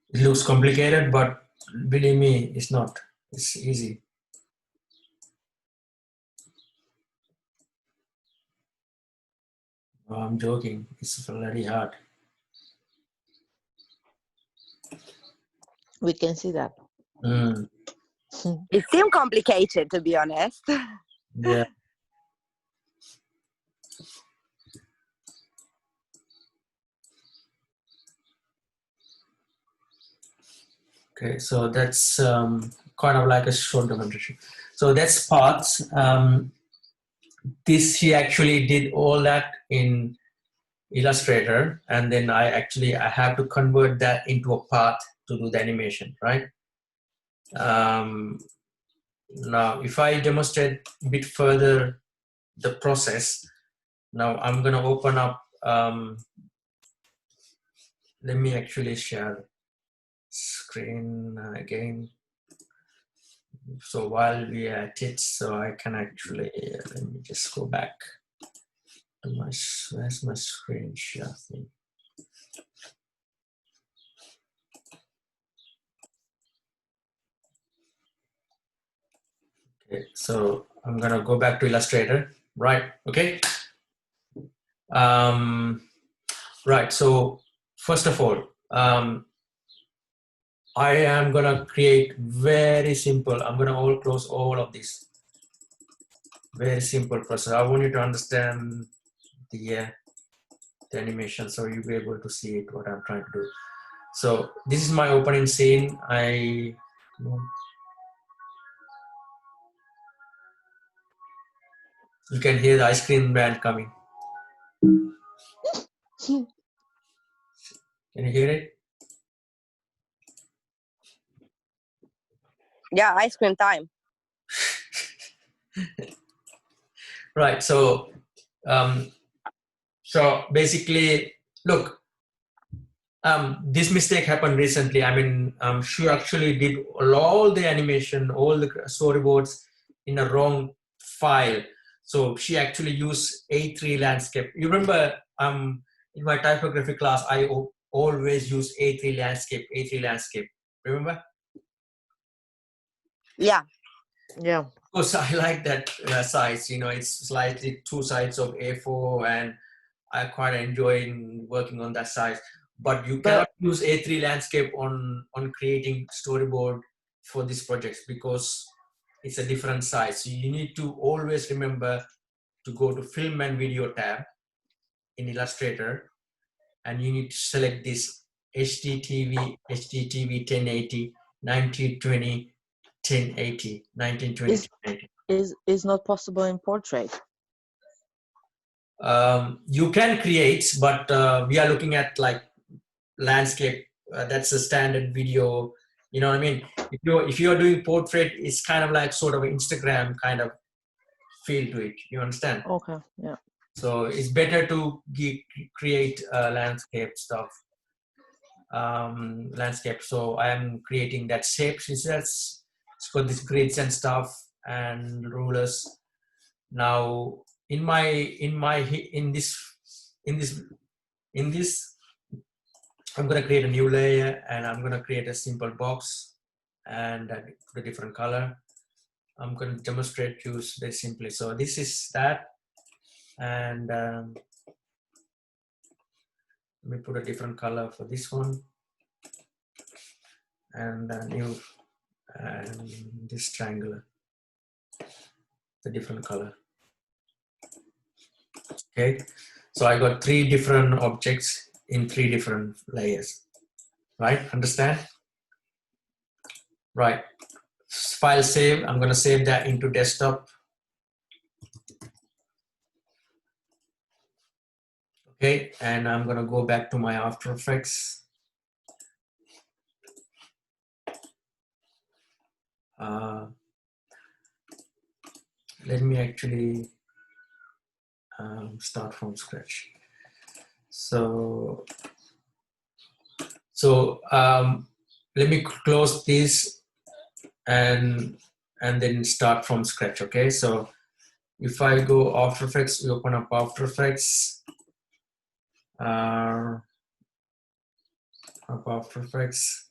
it looks complicated, but believe me, it's not. It's easy. Oh, I'm joking. It's very hard. We can see that. Mm, It seemed complicated, to be honest. yeah. Okay, so that's kind of like a short demonstration. So that's parts. This he actually did all that in Illustrator, and then I have to convert that into a path to do the animation, right? Now, if I demonstrate a bit further the process, now I'm gonna open up. Let me actually share screen again. So while we are at it, so I can actually, let me just go back to my, where's my screen share thing? Okay, so I'm gonna go back to Illustrator, right? Okay. Right, so first of all, I am gonna create very simple, I'm gonna close all of this. Very simple process. I want you to understand the animation so you'll be able to see it, what I'm trying to do. So this is my opening scene. You can hear the ice cream band coming. Can you hear it? Yeah, ice cream time. Right. So, so basically, look, this mistake happened recently. I mean, she actually did all the animation, all the storyboards in a wrong file. So she actually used A3 landscape. You remember, in my typography class, I always use A3 landscape. Remember? Yeah. Yeah. Because I like that size. You know, it's slightly 2 sides of A4, and I quite enjoy working on that size. But you cannot use A3 landscape on creating storyboard for these projects because it's a different size. So you need to always remember to go to Film and Video tab in Illustrator, and you need to select this HDTV 1080, 1920, 1080, 1920, 1080. Is not possible in portrait. You can create, but we are looking at like landscape. That's a standard video. You know what I mean? If you're doing portrait, it's kind of like sort of an Instagram kind of feel to it. You understand? Okay. Yeah. So it's better to create landscape stuff. Landscape. So I am creating that shapes. It's got these grids and stuff and rulers. Now in this I'm going to create a new layer, and I'm going to create a simple box and put a different color. I'm going to demonstrate use very simply. So this is that, and let me put a different color for this one, and new, and this triangular, the different color. Okay, so I got 3 different objects in 3 different layers, right? Understand? Right. File save. I'm going to save that into desktop. Okay, and I'm going to go back to my After Effects. Let me actually start from scratch. So let me close this and then start from scratch. Okay, so if I go After Effects, we open up After Effects. After Effects.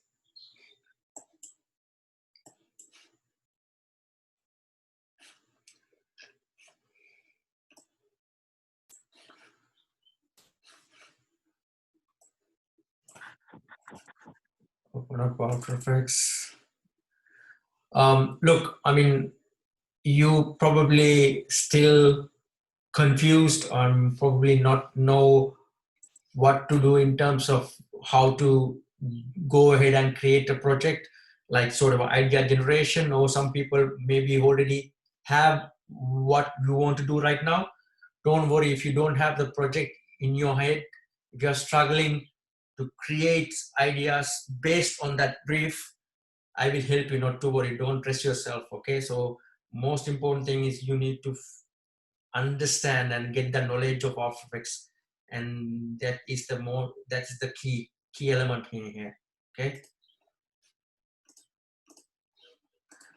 Open up After Effects. Look, I mean, you probably still confused or probably not know what to do in terms of how to go ahead and create a project, like sort of idea generation, or some people maybe already have what you want to do right now. Don't worry if you don't have the project in your head. If you're struggling to create ideas based on that brief, I will help you, not to worry. Don't stress yourself, okay? So most important thing is you need to understand and get the knowledge of After Effects, and that is the key element in here. Okay,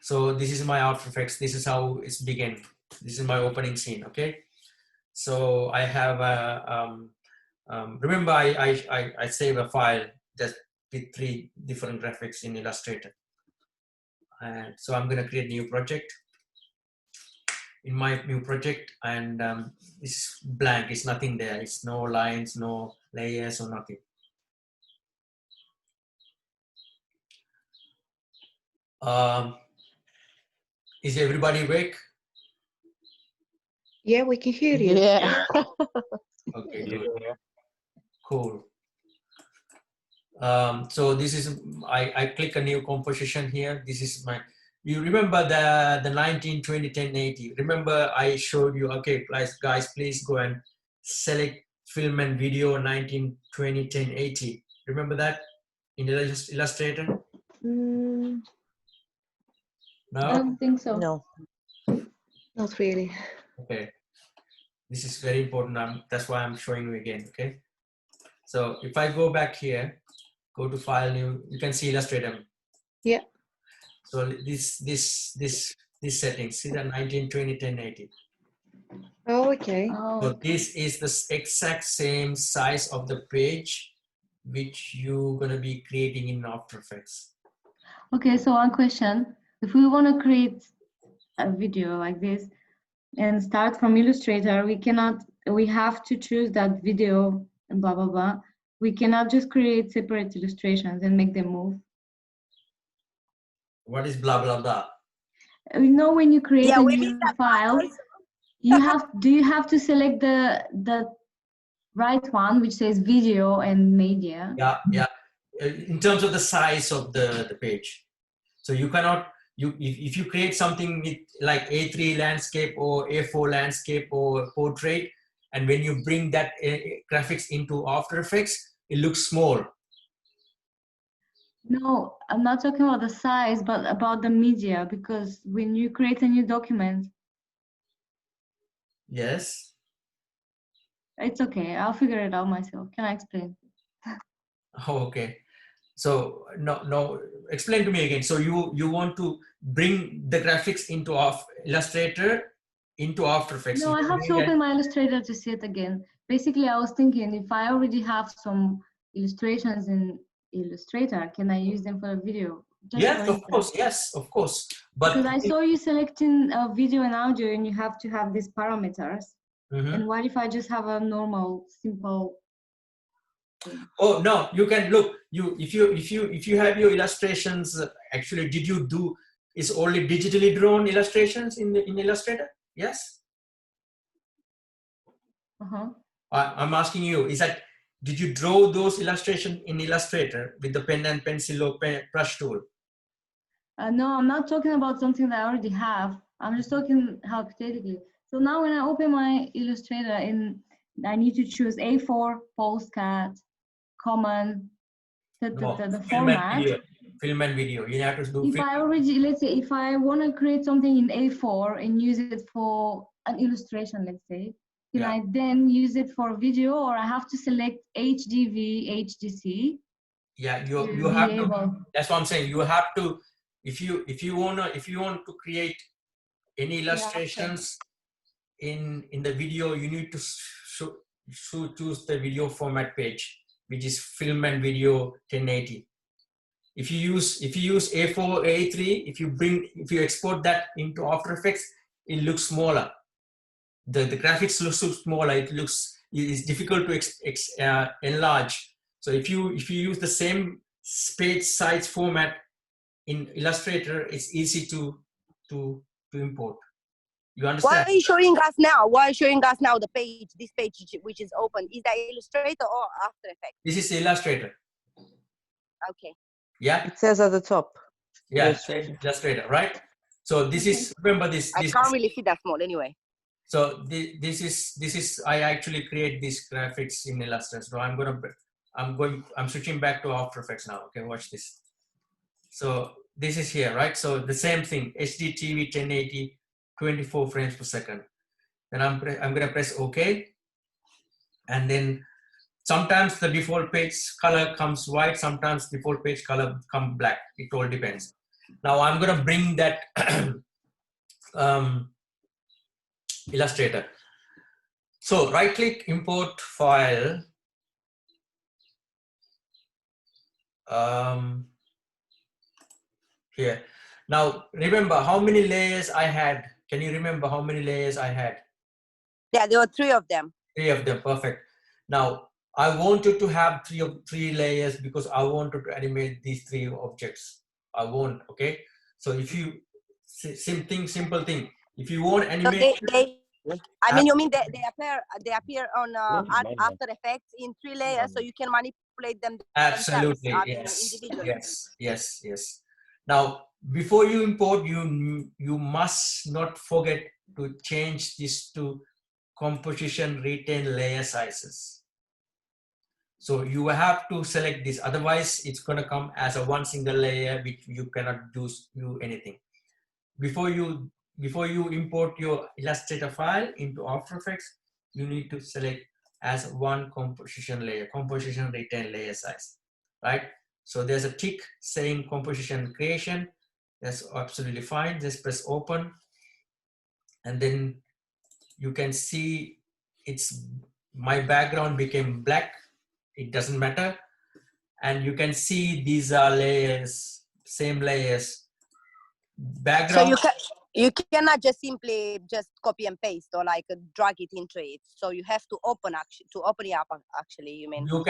so this is my After Effects. This is how it's begin. This is my opening scene. Okay, so I have a remember I save a file just with 3 different graphics in Illustrator, and so I'm going to create a new project. In my new project, and it's blank, it's nothing there, it's no lines, no layers or nothing. Is everybody awake? Yeah, we can hear you. Yeah. Okay, good. Cool. So this is, I click a new composition here. This is my, you remember the 19, 20, 10, 80. Remember I showed you, okay, guys, please go and select film and video 19, 20, 10, 80. Remember that in Illustrator? I No? don't think so. No. Not really. Okay. This is very important. That's why I'm showing you again, okay? So if I go back here, go to File, New, you can see Illustrator. Yeah. So this settings, see that 19, 20, 10, 80. Oh, okay. So this is the exact same size of the page which you're gonna be creating in After Effects. Okay, so one question. If we want to create a video like this and start from Illustrator, we have to choose that video and blah, blah, blah. We cannot just create separate illustrations and make them move. What is blah, blah, blah? You know, when you create Yeah, a we new missed that file, do you have to select the right one, which says video and media? Yeah. In terms of the size of the page. So you cannot, if you create something with like A3 landscape or A4 landscape or portrait, and when you bring that graphics into After Effects, it looks small. No, I'm not talking about the size, but about the media, because when you create a new document. Yes. It's okay. I'll figure it out myself. Can I explain? Oh, okay. So no, explain to me again. So you want to bring the graphics into Illustrator into After Effects. No, I have to open my Illustrator to see it again. Basically, I was thinking if I already have some illustrations in Illustrator, can I use them for a video? Just Yes, for of instance. course. Yes, of course. But Because I saw you selecting a video and audio, and you have to have these parameters. Mhm. And what if I just have a normal, simple thing? Oh no, you can look. If you have your illustrations, actually, did you do? Is only digitally drawn illustrations in Illustrator? Yes. I'm asking you. Is that did you draw those illustrations in Illustrator with the pen and pencil or brush tool? No, I'm not talking about something that I already have. I'm just talking hypothetically. So now when I open my Illustrator, I need to choose A4, postcard, common, the Film and format. video. Film and video. You have to do. If I already, let's say, if I want to create something in A4 and use it for an illustration, let's say, can I then use it for video, or I have to select HDV, HDC? Yeah, you have to. That's what I'm saying. You have to. If you want to create any illustrations in the video, you need to choose the video format page, which is film and video 1080. If you use A4, A3, if you export that into After Effects, it looks smaller. The graphics look so smaller. It is difficult to enlarge. So if you use the same page size format in Illustrator, it's easy to import. You understand? Why are you showing us now? Why are you showing us now the page, this page which is open? Is that Illustrator or After Effects? This is Illustrator. Okay. Yeah. It says at the top. Yeah, Illustrator, right? So this is, remember this. I can't really see that small anyway. So this is I actually create these graphics in Illustrator. So I'm switching back to After Effects now. Okay, watch this. So this is here, right? So the same thing, HD TV 1080, 24 frames per second. Then I'm gonna press OK, and then sometimes the default page color comes white, sometimes default page color comes black. It all depends. Now I'm gonna bring that Illustrator. So right click, import file. Here. Now remember how many layers I had. Can you remember how many layers I had? Yeah, there were 3 of them. 3 of them, perfect. Now I wanted to have three layers because I wanted to animate these 3 objects. I want, okay. So if you simple thing. If you want animation, I mean, you mean they appear on After Effects in 3 layers, so you can manipulate them. Absolutely, yes, yes. Now, before you import, you must not forget to change this to composition retain layer sizes. So you have to select this, otherwise it's going to come as a one single layer which you cannot do anything. Before you import your Illustrator file into After Effects, you need to select as one composition layer, composition retain layer size, right? So there's a tick saying composition creation. That's absolutely fine. Just press open, and then you can see my background became black. It doesn't matter. And you can see these are layers, same layers. Background. So you cannot just simply just copy and paste or like drag it into it. So you have to open it up actually. You mean? You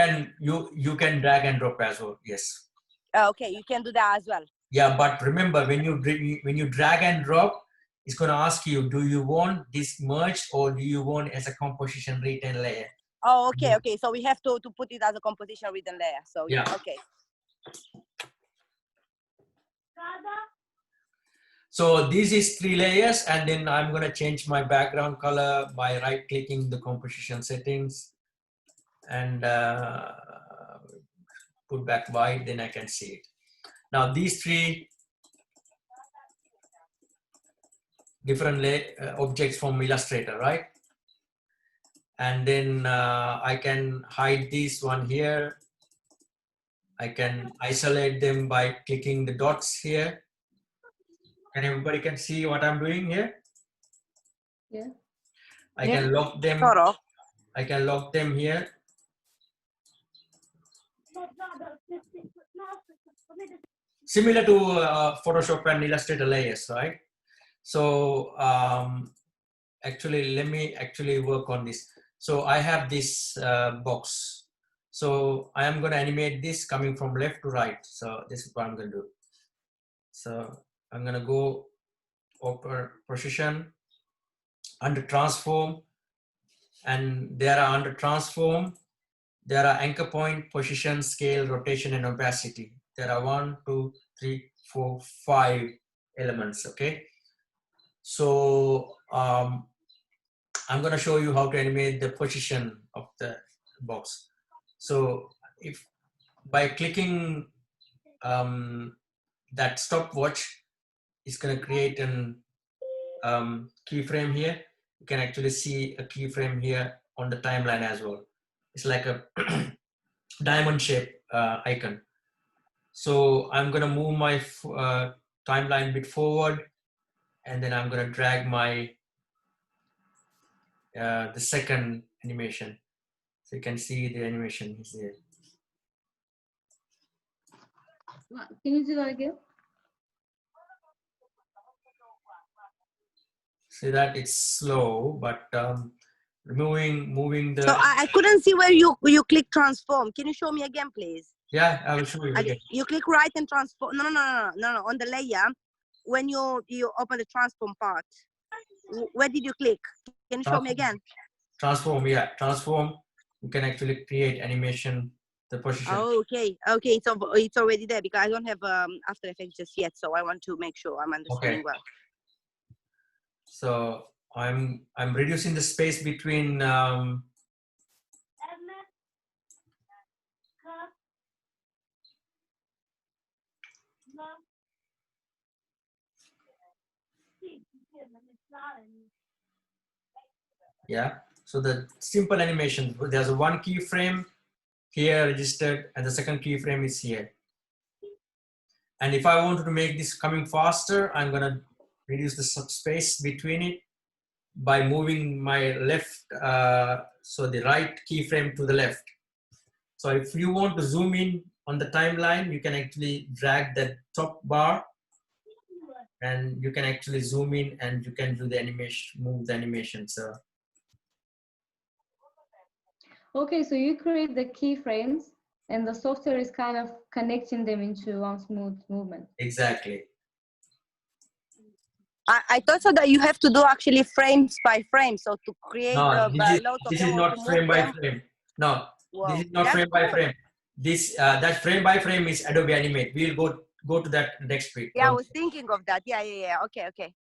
can drag and drop as well. Yes. Okay, you can do that as well. Yeah, but remember when you drag and drop, it's going to ask you, do you want this merged or do you want as a composition retain layer? Oh, okay. So we have to put it as a composition retain layer. So yeah, okay. So this is 3 layers, and then I'm going to change my background color by right-clicking the composition settings and put back white, then I can see it. Now these 3 different objects from Illustrator, right? And then I can hide this one here. I can isolate them by clicking the dots here. And everybody can see what I'm doing here. Yeah. I can lock them. Sort of. I can lock them here. Similar to Photoshop and Illustrator layers, right? So actually, let me actually work on this. So I have this box. So I am going to animate this coming from left to right. So this is what I'm going to do. So I'm going to go over position, under transform, and there are under transform, there are anchor point, position, scale, rotation, and opacity. There are 1, 2, 3, 4, 5 elements, okay? So I'm going to show you how to animate the position of the box. So if by clicking that stopwatch, it's going to create an keyframe here. You can actually see a keyframe here on the timeline as well. It's like a diamond shape icon. So I'm going to move my timeline bit forward, and then I'm going to drag my the second animation. So you can see the animation is there. Can you do that again? See that it's slow, but moving the. So I couldn't see where you click transform. Can you show me again, please? Yeah, I will show you again. You click right and transform. No, on the layer. When you open the transform part, where did you click? Can you show me again? Transform, yeah, transform. You can actually create animation, the position. Oh, okay, it's already there because I don't have After Effects just yet, so I want to make sure I'm understanding well. So I'm reducing the space between yeah. So the simple animation, there's a one keyframe here registered, and the second keyframe is here. And if I wanted to make this coming faster, I'm gonna reduce the space between it by moving my left, so the right keyframe to the left. So if you want to zoom in on the timeline, you can actually drag that top bar, and you can actually zoom in, and you can do the animation, move the animation. So. Okay, so you create the keyframes, and the software is kind of connecting them into one smooth movement. Exactly. I thought so that you have to do actually frames by frame, so to create this is not frame by frame. No, wow. This is not frame by frame. This that frame by frame is Adobe Animate. We'll go to that next week. Yeah, I was thinking of that. Yeah. Okay.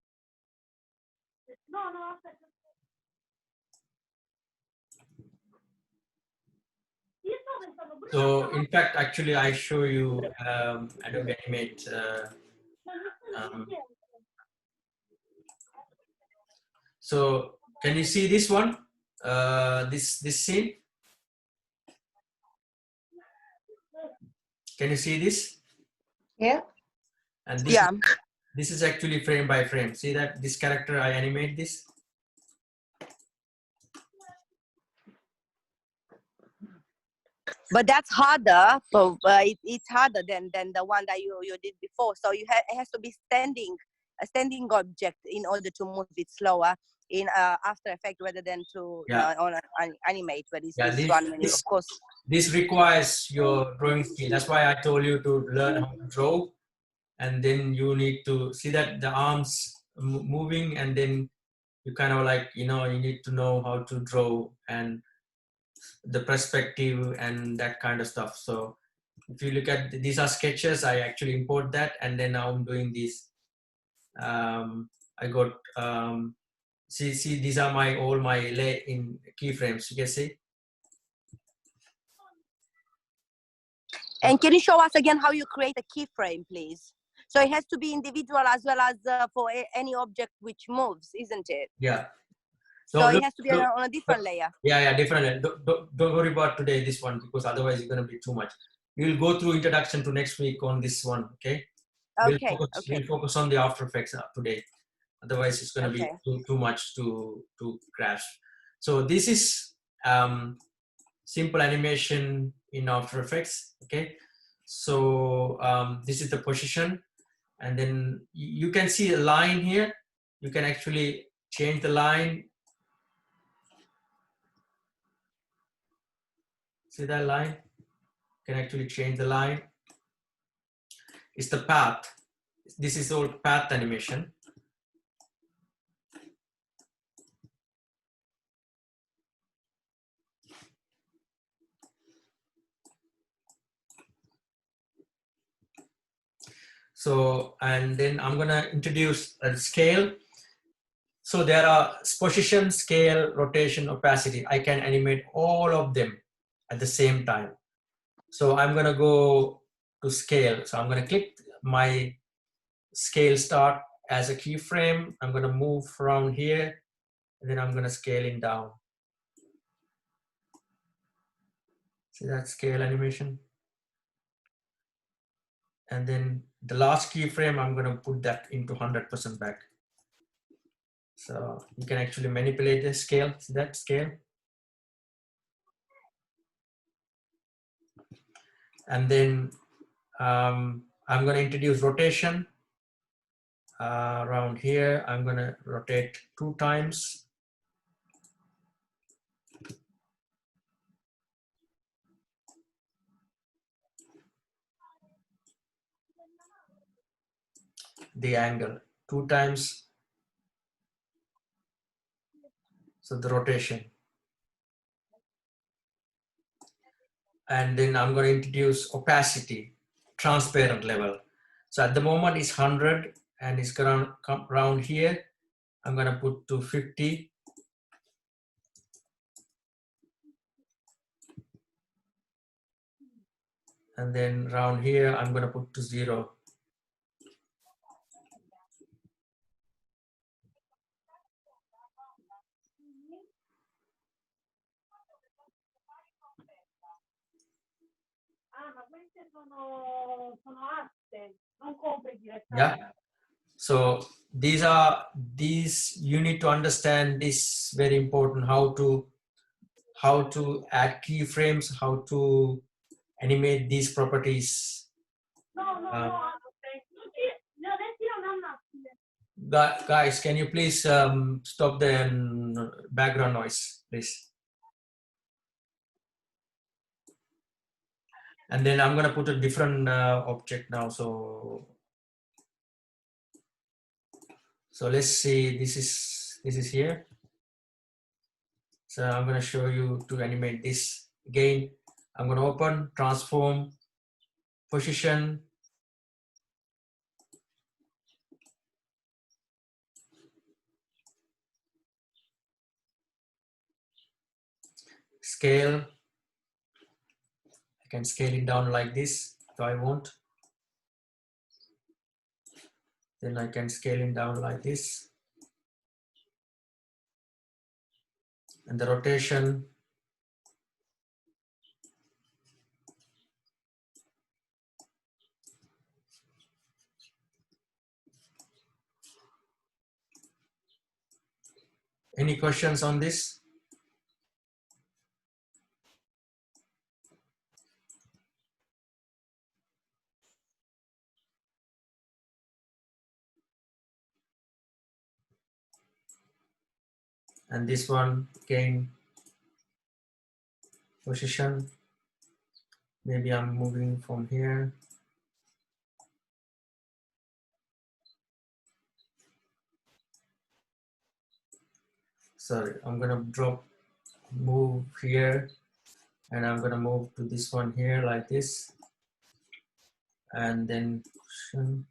So in fact, actually, I show you Adobe Animate. So can you see this one? This scene? Can you see this? Yeah. And this is actually frame by frame. See that this character, I animate this. But that's harder. So it's harder than the one that you did before. So it has to be a standing object in order to move it slower in After Effects rather than to animate. But this one, of course. This requires your drawing skill. That's why I told you to learn how to draw, and then you need to see that the arms moving, and then you kind of like, you need to know how to draw and the perspective and that kind of stuff. So if you look at these are sketches, I actually import that, and then now I'm doing this. I got see these are all my lay in keyframes. You can see. And can you show us again how you create a keyframe, please? So it has to be individual as well as for any object which moves, isn't it? Yeah. So look, it has to be on a different layer. Yeah, different. Don't worry about today, this one, because otherwise it's going to be too much. We'll go through introduction to next week on this one, okay? Okay, We'll focus on the After Effects today. Otherwise, it's going to okay. be too much to grasp. So this is simple animation in After Effects, okay? So this is the position. And then you can see a line here. You can actually change the line. See that line? You can actually change the line. It's the path. This is all path animation. So, and then I'm gonna introduce a scale. So there are position, scale, rotation, opacity. I can animate all of them at the same time. So I'm gonna go to scale. So I'm gonna click my scale start as a keyframe. I'm gonna move around here, and then I'm gonna scale it down. See that scale animation? And then the last keyframe, I'm gonna put that into 100% back. So you can actually manipulate the scale, see that scale? And then I'm gonna introduce rotation. Around here, I'm gonna rotate 2 times. The angle 2 times, so the rotation. And then I'm going to introduce opacity, transparent level. So at the moment it's 100 and it's going to come around here. I'm going to put to 50. And then around here, I'm going to put to 0. Yeah. So these you need to understand this, very important, how to add keyframes, how to animate these properties. Guys, can you please stop the background noise, please? And then I'm going to put a different object now. So let's see, this is here. So I'm going to show you to animate this. Again, I'm going to open, transform, position, scale. I can scale it down like this if I want. Then I can scale it down like this. And the rotation, any questions on this? And this one, again, position. Maybe I'm moving from here. Sorry, I'm gonna move here, and I'm gonna move to this one here like this. And then position.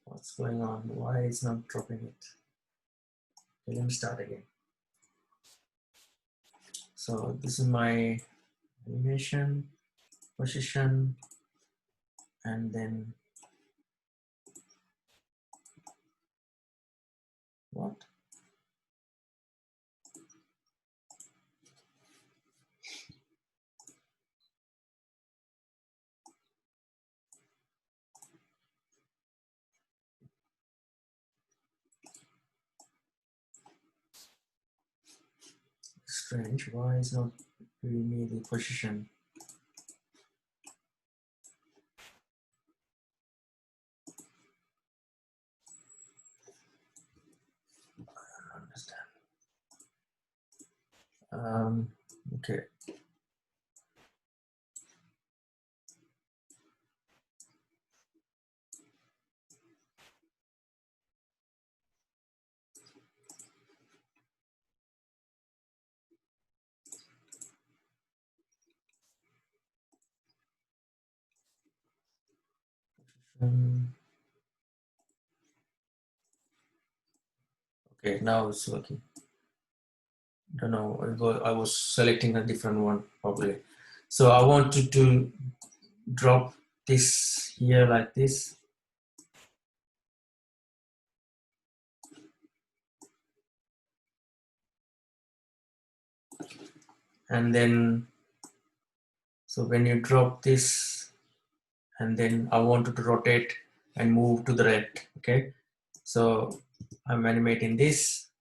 What's going on? Why it's not dropping it? Okay, let me start again. So this is my animation, position, and then what? Strange, why is not giving me the position? I don't understand. Okay. Okay, now it's working. Don't know, I was selecting a different one probably. So I wanted to drop this here like this. And then, so when you drop this, and then I wanted to rotate and move to the right, okay? So I'm animating this.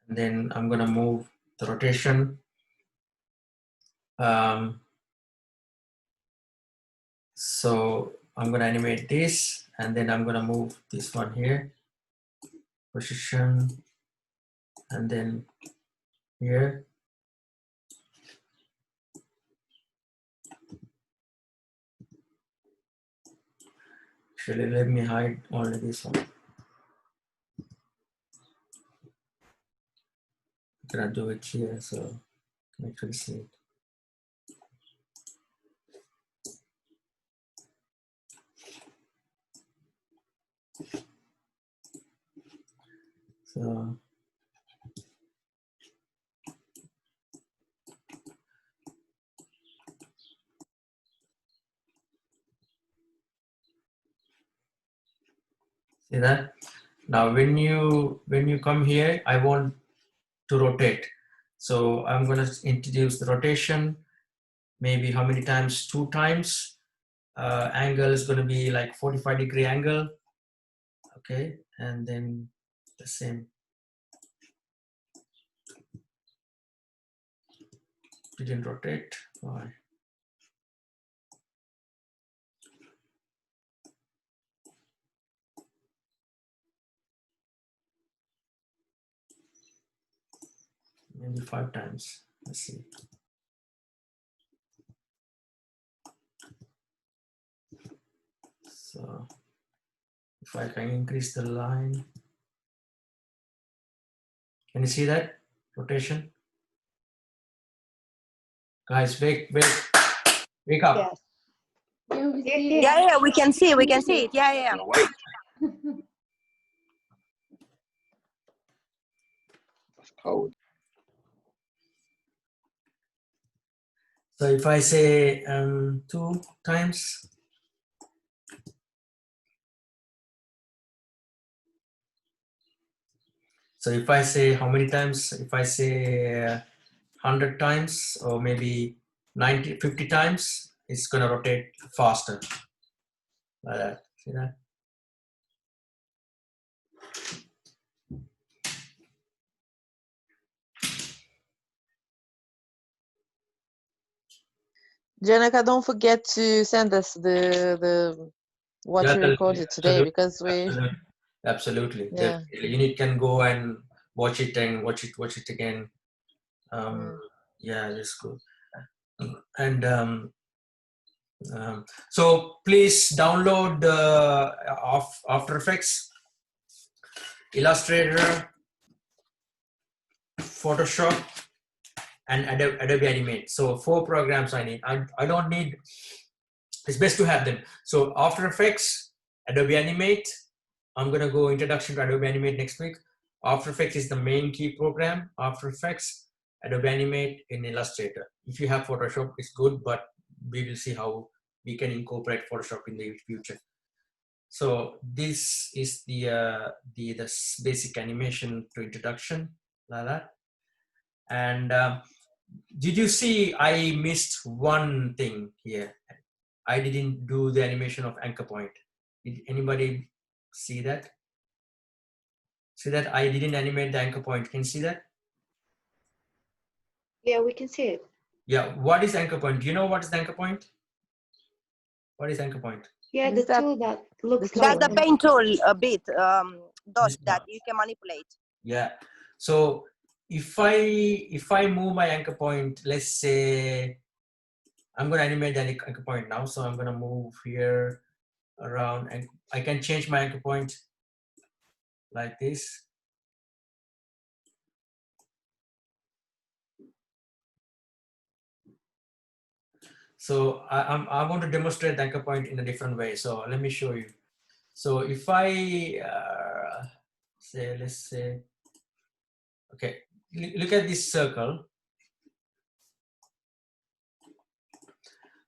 And then I'm gonna move the rotation. So I'm gonna animate this, and then I'm gonna move this one here, position, and then here. Actually, let me hide only this one. I'm gonna do it here so you can actually see it. So see that? Now when you come here, I want to rotate. So I'm gonna introduce the rotation, maybe how many times? 2 times. Angle is gonna be like 45-degree angle. Okay, and then the same. Didn't rotate. Why? Maybe 5 times. Let's see. So if I can increase the line, can you see that rotation? Guys, wake up. Yes. Yeah. Yeah, we can see it. Yeah. That's cold. So if I say 2 times, so if I say how many times, if I say 100 times or maybe 50 times, it's gonna rotate faster. Like that. See that? Janica, don't forget to send us the what Yeah, you recorded today, because we absolutely. yeah. Definitely. You can go and watch it and watch it again. Yeah, that's good. And so please download the After Effects, Illustrator, Photoshop, and Adobe Animate. So 4 programs I need. I don't need, it's best to have them. So After Effects, Adobe Animate. I'm gonna go introduction to Adobe Animate next week. After Effects is the main key program. After Effects, Adobe Animate, in Illustrator. If you have Photoshop, it's good, but we will see how we can incorporate Photoshop in the future. So this is the basic animation to introduction, like that. And did you see I missed one thing here? I didn't do the animation of anchor point. Did anybody see that? See that I didn't animate the anchor point. Can you see that? Yeah, we can see it. Yeah, what is anchor point? Do you know what is the anchor point? What is anchor point? Yeah, the Is that tool that looks the like That's the one. paint tool a bit, dot This that one. you can manipulate. Yeah. So if I move my anchor point, let's say I'm going to animate the anchor point now. So I'm going to move here around, and I can change my anchor point like this. So I want to demonstrate the anchor point in a different way. So let me show you. So if I say, let's say, okay, look at this circle.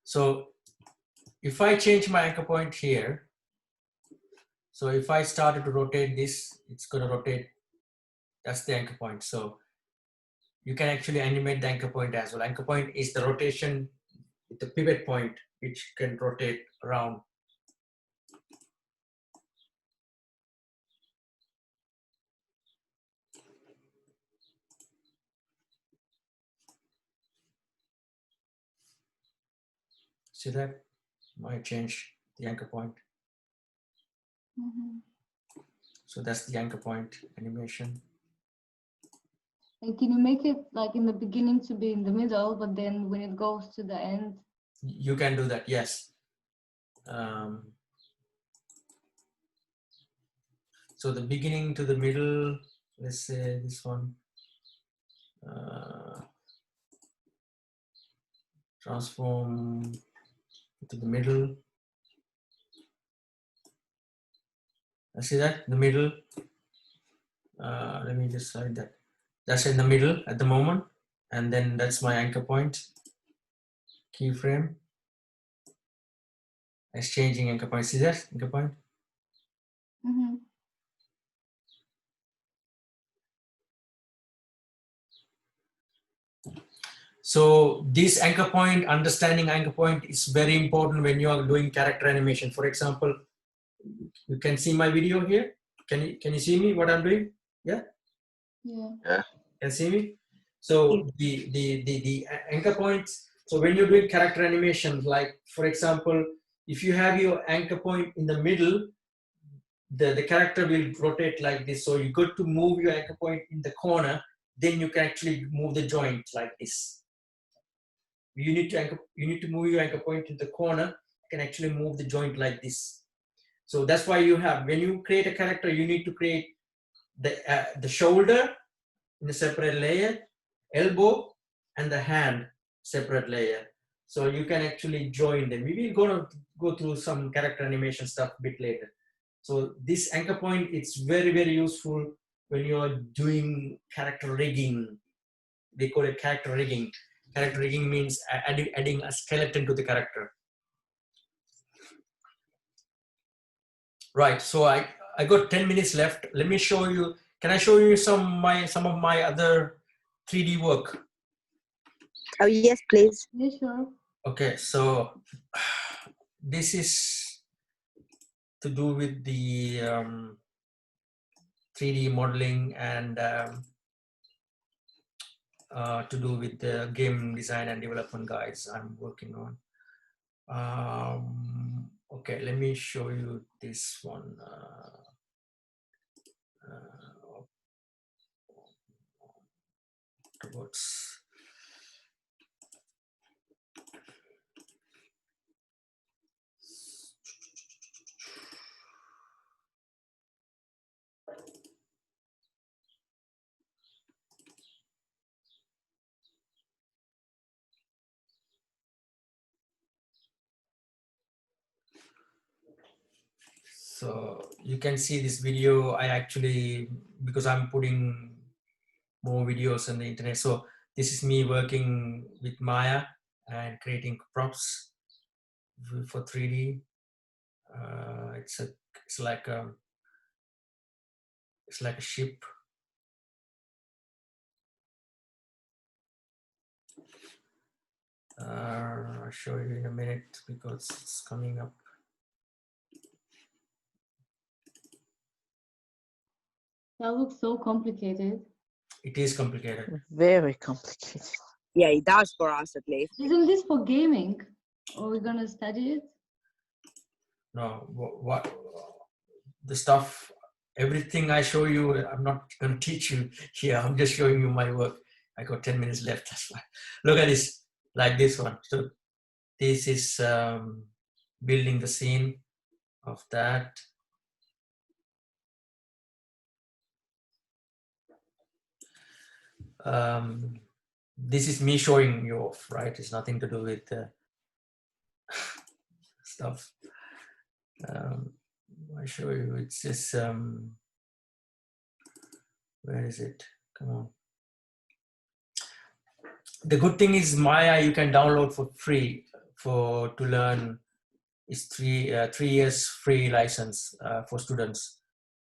So if I change my anchor point here, so if I started to rotate this, it's going to rotate. That's the anchor point. So you can actually animate the anchor point as well. Anchor point is the rotation, the pivot point, which can rotate around. See that? Might change the anchor point. So that's the anchor point animation. And can you make it like in the beginning to be in the middle, but then when it goes to the end? You can do that, yes. So the beginning to the middle, let's say this one. Transform to the middle. See that? The middle. Let me just slide that. That's in the middle at the moment. And then that's my anchor point. Keyframe. It's changing anchor point. See that? Anchor point. So this anchor point, understanding anchor point is very important when you are doing character animation. For example, you can see my video here. Can you see me what I'm doing? Yeah? Yeah. Can see me? So the anchor points, so when you're doing character animation, like for example, if you have your anchor point in the middle, the character will rotate like this. So you got to move your anchor point in the corner, then you can actually move the joint like this. You need to move your anchor point in the corner, you can actually move the joint like this. So that's why you have, when you create a character, you need to create the shoulder in a separate layer, elbow and the hand separate layer. So you can actually join them. We will go through some character animation stuff a bit later. So this anchor point, it's very, very useful when you're doing character rigging. They call it character rigging. Character rigging means adding a skeleton to the character. Right, so I got 10 minutes left. Let me show you, can I show you some of my other 3D work? Oh, yes, please. Yeah, sure. Okay, so this is to do with the 3D modeling and to do with the game design and development guides I'm working on. Okay, let me show you this one. Towards so you can see this video. I actually, because I'm putting more videos on the internet. So this is me working with Maya and creating props for 3D. It's like a ship. I'll show you in a minute because it's coming up. That looks so complicated. It is complicated. Very complicated. Yeah, it does for us at least. Isn't this for gaming? Or we're gonna study it? No, what the stuff, everything I show you, I'm not going to teach you here. I'm just showing you my work. I got 10 minutes left. That's why. Look at this, like this one. So this is building the scene of that. This is me showing you off, right? It's nothing to do with stuff. I show you. It's just where is it? Come on. The good thing is Maya you can download for free to learn. It's 3 years free license for students.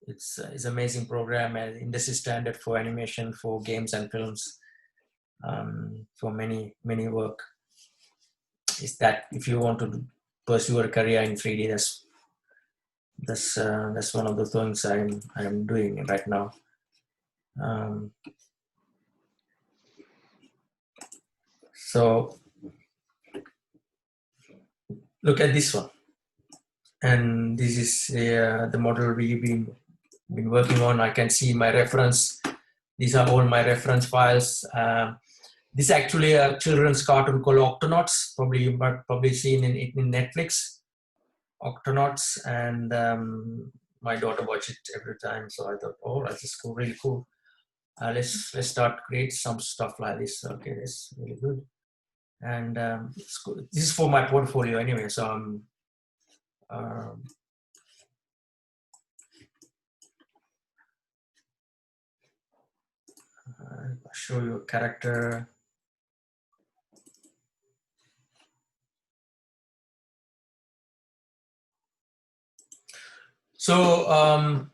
It's amazing program and industry standard for animation, for games and films, for many work. Is that if you want to pursue a career in 3D, that's one of the things I'm doing right now. So look at this one, and this is the model we've been working on. I can see my reference. These are all my reference files. This is actually a children's cartoon called Octonauts. Probably you might seen it in Netflix. Octonauts, and my daughter watches it every time. So I thought, oh, that's just cool, really cool. Let's start create some stuff like this. Okay, that's really good. And it's good. This is for my portfolio anyway. So I'm I'll show you a character. So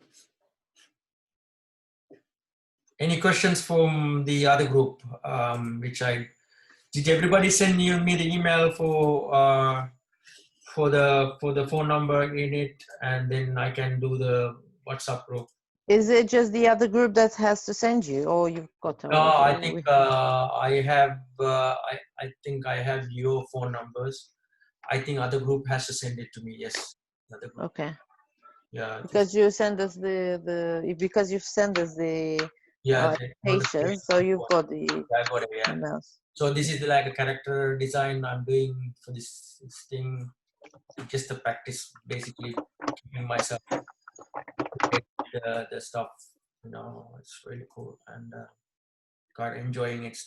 any questions from the other group? Did everybody send me the email for the phone number in it, and then I can do the WhatsApp group? Is it just the other group that has to send you, or you've got already? No, I think I have. I think I have your phone numbers. I think other group has to send it to me. Yes, other group. Okay. Yeah. Because you send us because you've sent us the notification, so you've got the I got it, yeah. emails. So this is like a character design I'm doing for this thing. Just the practice, basically, keeping myself the stuff. You know, it's really cool, and got enjoying it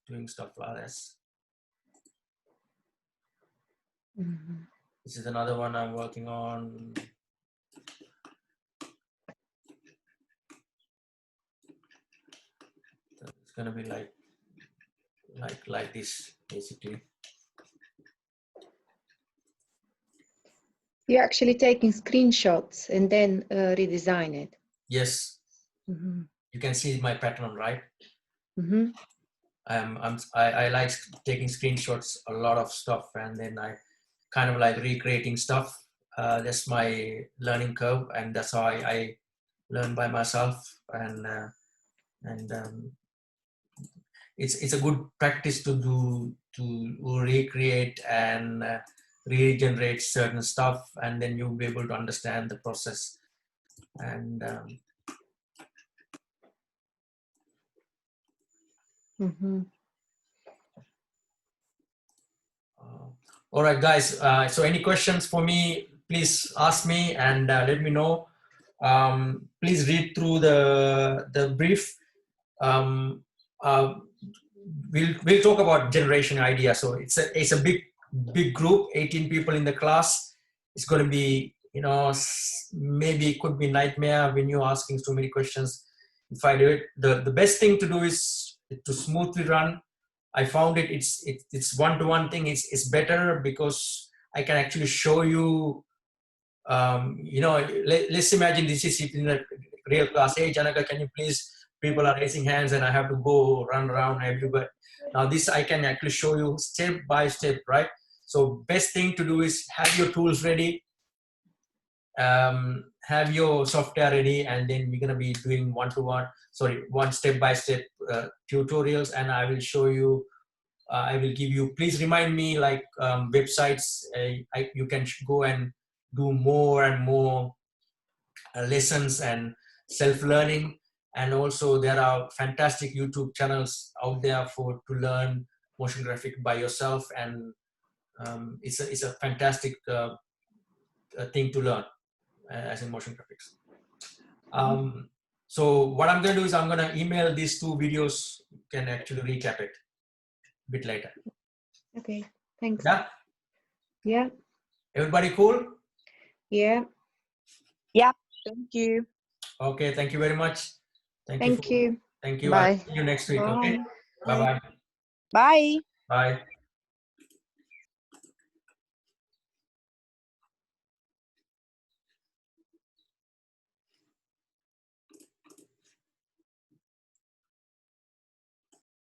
doing stuff like this. Mm-hmm. This is another one I'm working on. It's gonna be like this, basically. You're actually taking screenshots and then redesign it. Yes. Mm-hmm. You can see my pattern, right? Mm-hmm. I like taking screenshots, a lot of stuff, and then I kind of like recreating stuff. That's my learning curve, and that's how I learn by myself. And it's a good practice to do, to recreate and regenerate certain stuff, and then you'll be able to understand the process. And Mm-hmm. all right, guys. So any questions for me, please ask me and let me know. Please read through the brief. We'll talk about generation idea. So it's a big group, 18 people in the class. It's going to be maybe it could be nightmare when you're asking so many questions. If I do it, the best thing to do is to smoothly run. I found it's one-to-one thing. It's better because I can actually show you. Let's imagine this is in a real class. Hey, Janaka, can you please? People are raising hands, and I have to go run around everywhere. Now this I can actually show you step by step, right? So best thing to do is have your tools ready, have your software ready, and then we're gonna be doing one step by step tutorials, and I will show you. I will give you. Please remind me like websites. You can go and do more and more lessons and self-learning, and also there are fantastic YouTube channels out there to learn motion graphic by yourself, and it's a fantastic thing to learn as in motion graphics. So what I'm going to do is I'm going to email these 2 videos. You can actually recap it a bit later. Okay, thanks. Yeah. Yeah. Everybody cool? Yeah. Yeah. Thank you. Okay. Thank you very much. Thank you. Thank you. Bye. I'll see you next week. Okay. Bye. Bye-bye. Bye. Bye.